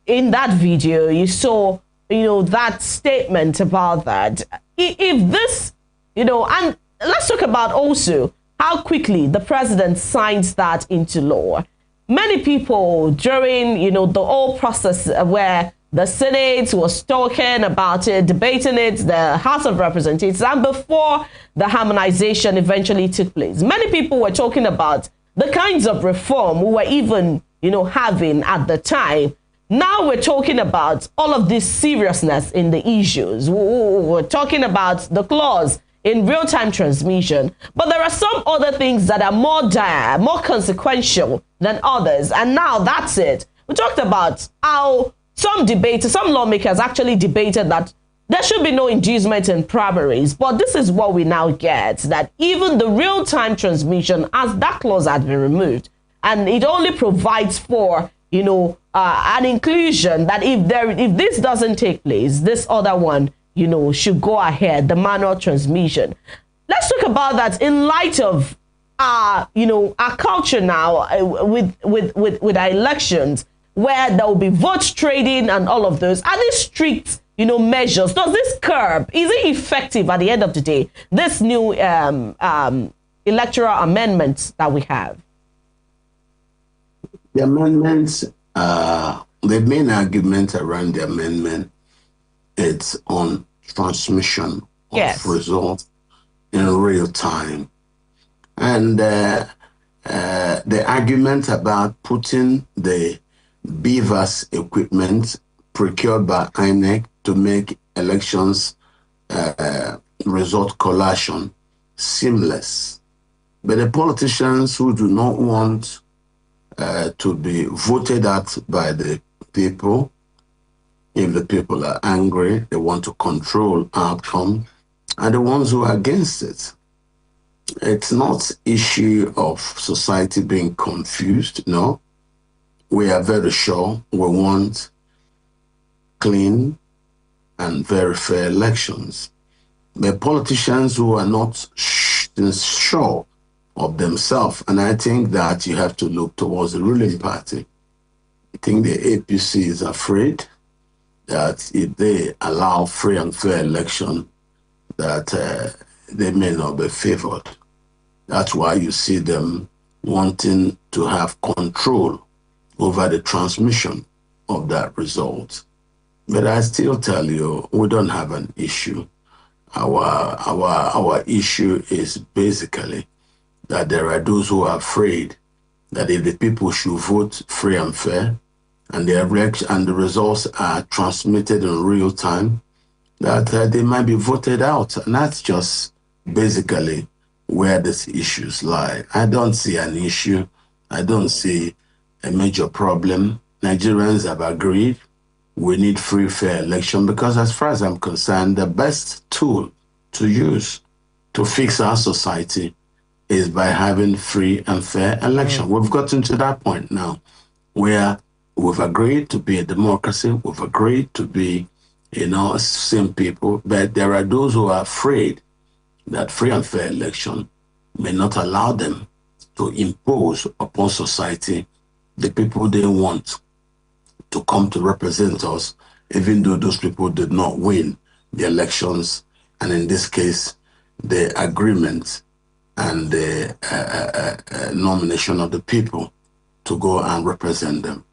in that video you saw, you know, that statement about that, if this, you know, and let's talk about also how quickly the president signs that into law. Many people during, you know, the whole process where the Senate was talking about it, debating it, the House of Representatives, and before the harmonization eventually took place, many people were talking about the kinds of reform we were even, you know, having at the time. Now we're talking about all of this seriousness in the issues. We're talking about the clause in real-time transmission, but there are some other things that are more dire, more consequential than others. And now that's it. We talked about how some lawmakers actually debated that there should be no inducement in primaries, but this is what we now get, that even the real-time transmission, as that clause had been removed, and it only provides for, you know, an inclusion that if this doesn't take place, this other one, you know, should go ahead, the manual transmission. Let's talk about that in light of you know, our culture now with our elections, where there will be vote trading and all of those. Are these strict, you know, measures? Does this curb, is it effective at the end of the day, this new electoral amendments that we have? The amendments, the main argument around the amendment, it's on transmission of results in real time. And the argument about putting the BVAS equipment procured by INEC to make elections result collation seamless. But the politicians who do not want to be voted out by the people, if the people are angry, they want to control outcome, and the ones who are against it. It's not issue of society being confused, no. We are very sure we want clean and very fair elections. The politicians who are not sure of themselves, and I think that you have to look towards the ruling party. I think the APC is afraid that if they allow free and fair election, that they may not be favored. That's why you see them wanting to have control over the transmission of that result. But I still tell you, we don't have an issue. Our issue is basically that there are those who are afraid that if the people should vote free and fair, and the results are transmitted in real time, that they might be voted out. And that's just basically where these issues lie. I don't see an issue. I don't see a major problem. Nigerians have agreed we need free, fair election, because as far as I'm concerned, the best tool to use to fix our society is by having free and fair election. We've gotten to that point now where we've agreed to be a democracy, we've agreed to be, same people, but there are those who are afraid that free and fair election may not allow them to impose upon society the people they want to come to represent us, even though those people did not win the elections, and in this case, the agreement and the nomination of the people to go and represent them.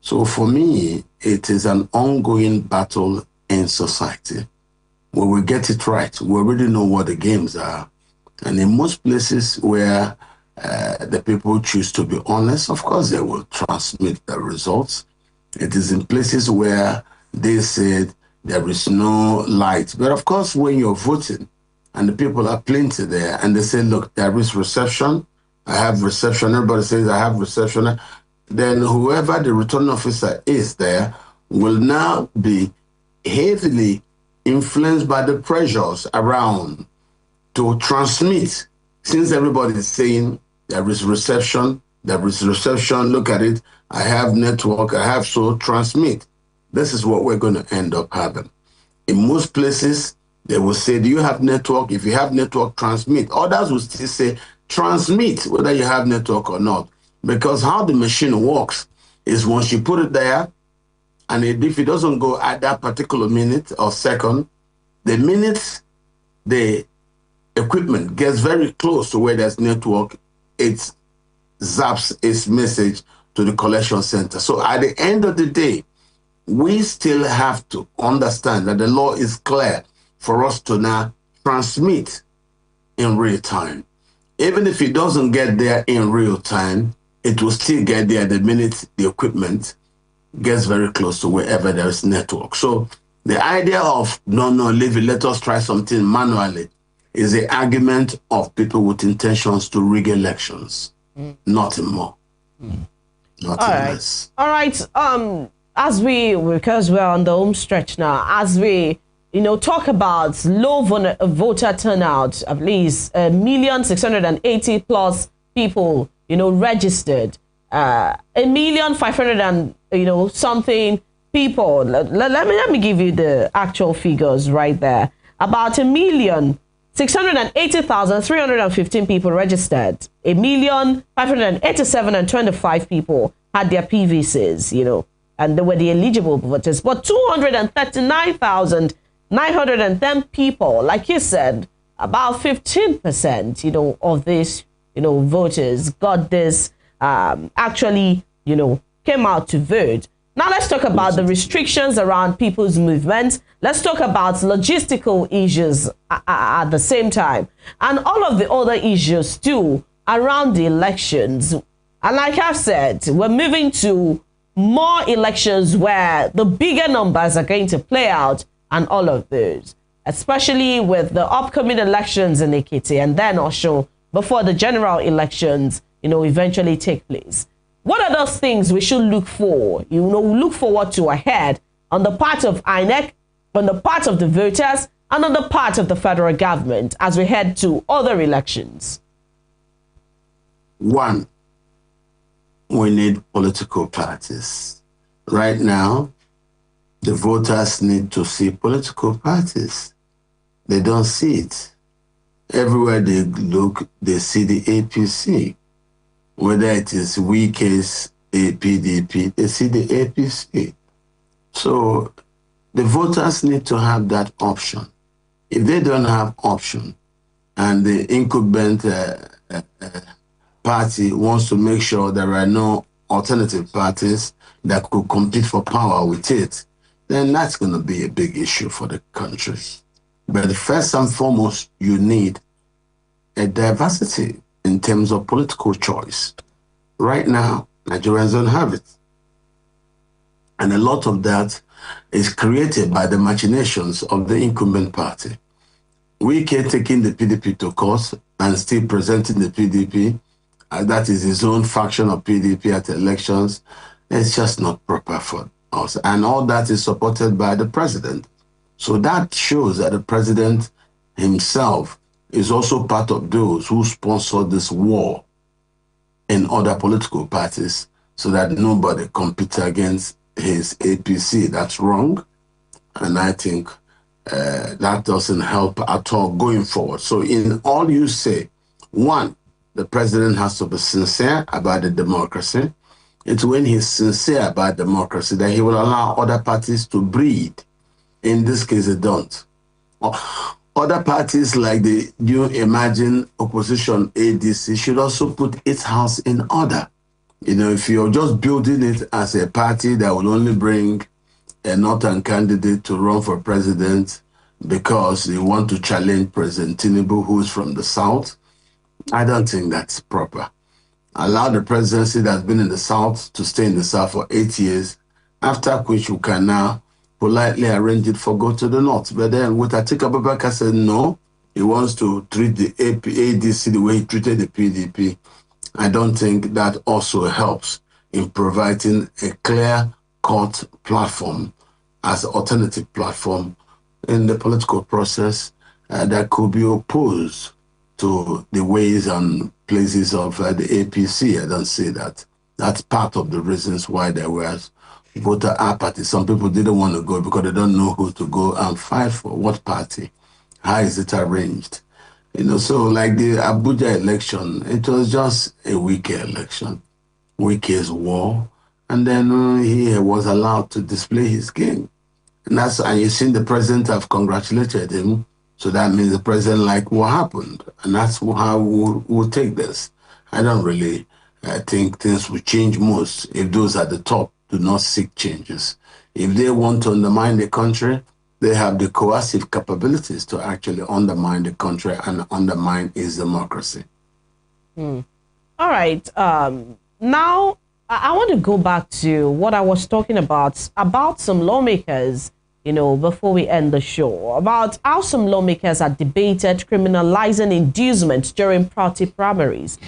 So for me, it is an ongoing battle in society. When we get it right, we already know what the games are. And in most places where the people choose to be honest, of course they will transmit the results. It is in places where they said there is no light. But of course, when you're voting and the people are plenty there and they say, look, there is reception, I have reception, everybody says I have reception, then whoever the returning officer is there will now be heavily influenced by the pressures around to transmit. Since everybody is saying there is reception, look at it, I have network, I have, so transmit. This is what we're going to end up having. In most places, they will say, do you have network? If you have network, transmit. Others will still say, transmit, whether you have network or not. Because how the machine works is once you put it there, and if it doesn't go at that particular minute or second, the minute the equipment gets very close to where there's network, it zaps its message to the collection center. So at the end of the day, we still have to understand that the law is clear for us to now transmit in real time. Even if it doesn't get there in real time, it will still get there the minute the equipment gets very close to wherever there is network. So the idea of, no, leave it, let us try something manually, is the argument of people with intentions to rig elections. Nothing more. Nothing less. All right. Because we're on the home stretch now, as we talk about low voter turnout, at least 1,680,000 plus people registered, 1,500,000 and something people. Let me give you the actual figures right there. About 1,680,315 people registered. 1,587,025 and 25 people had their PVCs, and they were the eligible voters. But 239,910 people, like you said, about 15%, of these, voters got this, actually, came out to vote. Now let's talk about the restrictions around people's movement. Let's talk about logistical issues at the same time, and all of the other issues too around the elections. And like I've said, we're moving to more elections where the bigger numbers are going to play out, and all of those, especially with the upcoming elections in Ekiti and then also before the general elections, eventually take place. What are those things we should look for? Look forward to ahead on the part of INEC, on the part of the voters, and on the part of the federal government as we head to other elections? One, we need political parties. Right now, the voters need to see political parties. They don't see it. Everywhere they look, they see the APC. Whether it is Wike's PDP, they see the APC. So the voters need to have that option. If they don't have option, and the incumbent party wants to make sure there are no alternative parties that could compete for power with it, then that's going to be a big issue for the country. But first and foremost, you need a diversity in terms of political choice. Right now, Nigerians don't have it. And a lot of that is created by the machinations of the incumbent party. Wike taking the PDP to court and still presenting the PDP, that is his own faction of PDP at elections, it's just not proper for us. And all that is supported by the president. So that shows that the president himself is also part of those who sponsored this war in other political parties so that nobody competes against his APC. That's wrong. And I think that doesn't help at all going forward. So in all you say, one, the president has to be sincere about the democracy. It's when he's sincere about democracy that he will allow other parties to breed. In this case, they don't. Other parties like the New Imagine Opposition ADC should also put its house in order. You know, if you're just building it as a party that will only bring a northern candidate to run for president because they want to challenge President Tinubu, who is from the south, I don't think that's proper. Allow the presidency that's been in the south to stay in the south for 8 years, after which you can now politely arrange it for go to the north. But then with Atiku Abubakar said no, he wants to treat the ADC the way he treated the PDP. I don't think that also helps in providing a clear-cut platform as an alternative platform in the political process that could be opposed to the ways and places of the APC. I don't see that. That's part of the reasons why there was voter apathy. Some people didn't want to go because they don't know who to go and fight for, what party, how is it arranged. You know, so like the Abuja election, it was just a Wike election, Wike's war, and then he was allowed to display his game. And you've seen the president have congratulated him, so that means the president liked what happened, and that's how we'll take this. I don't really think things will change most if those at the top do not seek changes. If they want to undermine the country, they have the coercive capabilities to actually undermine the country and undermine its democracy. All right. Now, I want to go back to what I was talking about some lawmakers, you know, before we end the show, about how some lawmakers are debated criminalizing inducement during party primaries.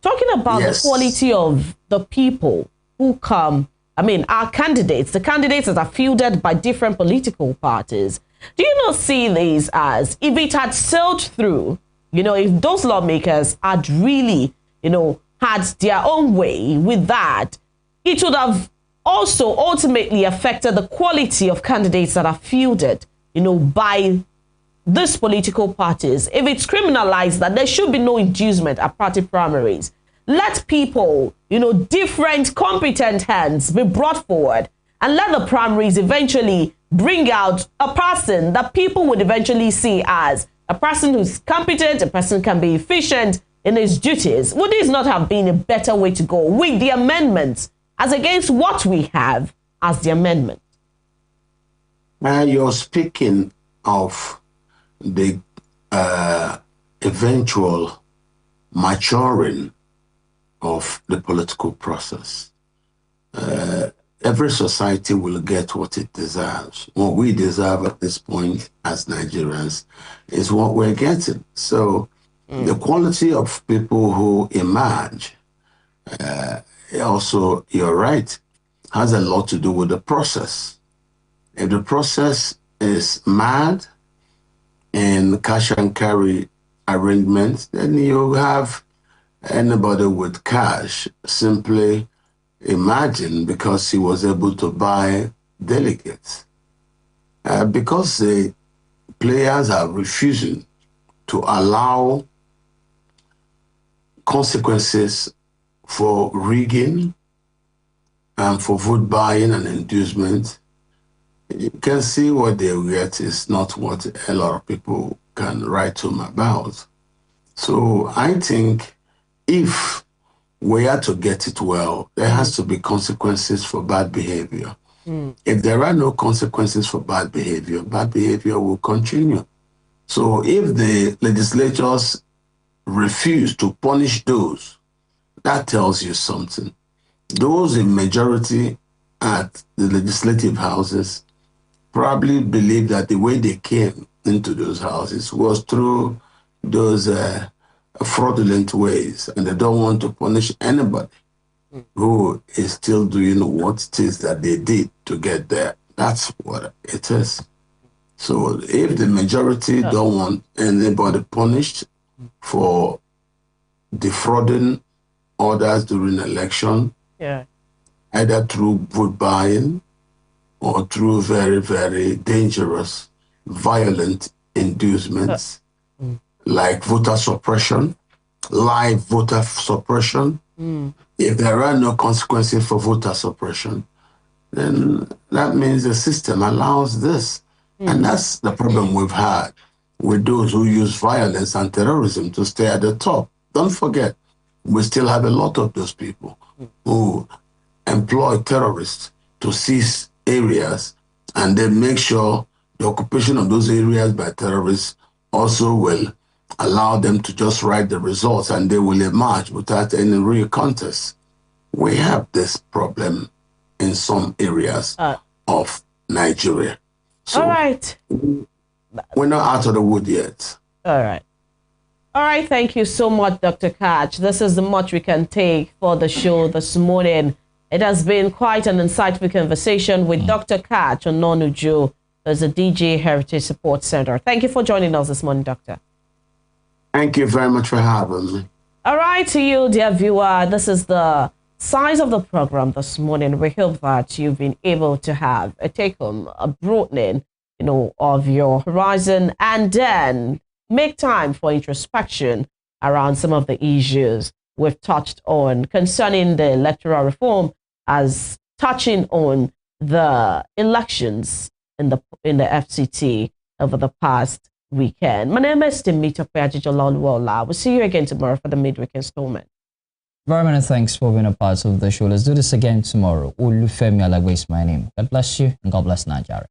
Talking about the quality of the people who come, I mean, our candidates, the candidates that are fielded by different political parties. Do you not see these as, if it had sailed through, you know, if those lawmakers had really, you know, had their own way with that, it would have also ultimately affected the quality of candidates that are fielded, you know, by these political parties. If it's criminalized that there should be no inducement at party primaries, let people, you know, different competent hands be brought forward and let the primaries eventually bring out a person that people would eventually see as a person who's competent, a person who can be efficient in his duties. Would this not have been a better way to go with the amendments as against what we have as the amendment? You're speaking of the eventual maturing of the political process. Every society will get what it deserves. What we deserve at this point as Nigerians is what we're getting. So the quality of people who emerge, also, you're right, has a lot to do with the process. If the process is mad and cash and carry arrangements, then you have anybody with cash simply imagine because he was able to buy delegates. Because the players are refusing to allow consequences for rigging and for vote buying and inducement, you can see what they get is not what a lot of people can write home about. So I think if we are to get it well, there has to be consequences for bad behavior. If there are no consequences for bad behavior will continue. So if the legislatures refuse to punish those, that tells you something. Those in majority at the legislative houses probably believe that the way they came into those houses was through those fraudulent ways, and they don't want to punish anybody who is still doing what it is that they did to get there. That's what it is. So if the majority don't want anybody punished for defrauding others during election, either through vote buying or through very, very dangerous, violent inducements, like voter suppression, live voter suppression. If there are no consequences for voter suppression, then that means the system allows this. And that's the problem we've had with those who use violence and terrorism to stay at the top. Don't forget, we still have a lot of those people who employ terrorists to seize areas, and then make sure the occupation of those areas by terrorists also will allow them to just write the results, and they will emerge without any real contest. We have this problem in some areas of Nigeria. So all right. We're not out of the wood yet. All right. All right. Thank you so much, Dr. Katch. This is the much we can take for the show this morning. It has been quite an insightful conversation with Dr. Katch Ononuju, who's a DJ Heritage Support Center. Thank you for joining us this morning, Doctor. Thank you very much for having me. All right, to you, dear viewer, this is the size of the program this morning. We hope that you've been able to have a take-home, a broadening, of your horizon, and then make time for introspection around some of the issues we've touched on concerning the electoral reform, as touching on the elections in the FCT over the past weekend. My name is Timito Peajijola. We'll see you again tomorrow for the midweek installment. Very many thanks for being a part of the show. Let's do this again tomorrow. Ulufemi Alagwe is my name. God bless you and God bless Nigeria.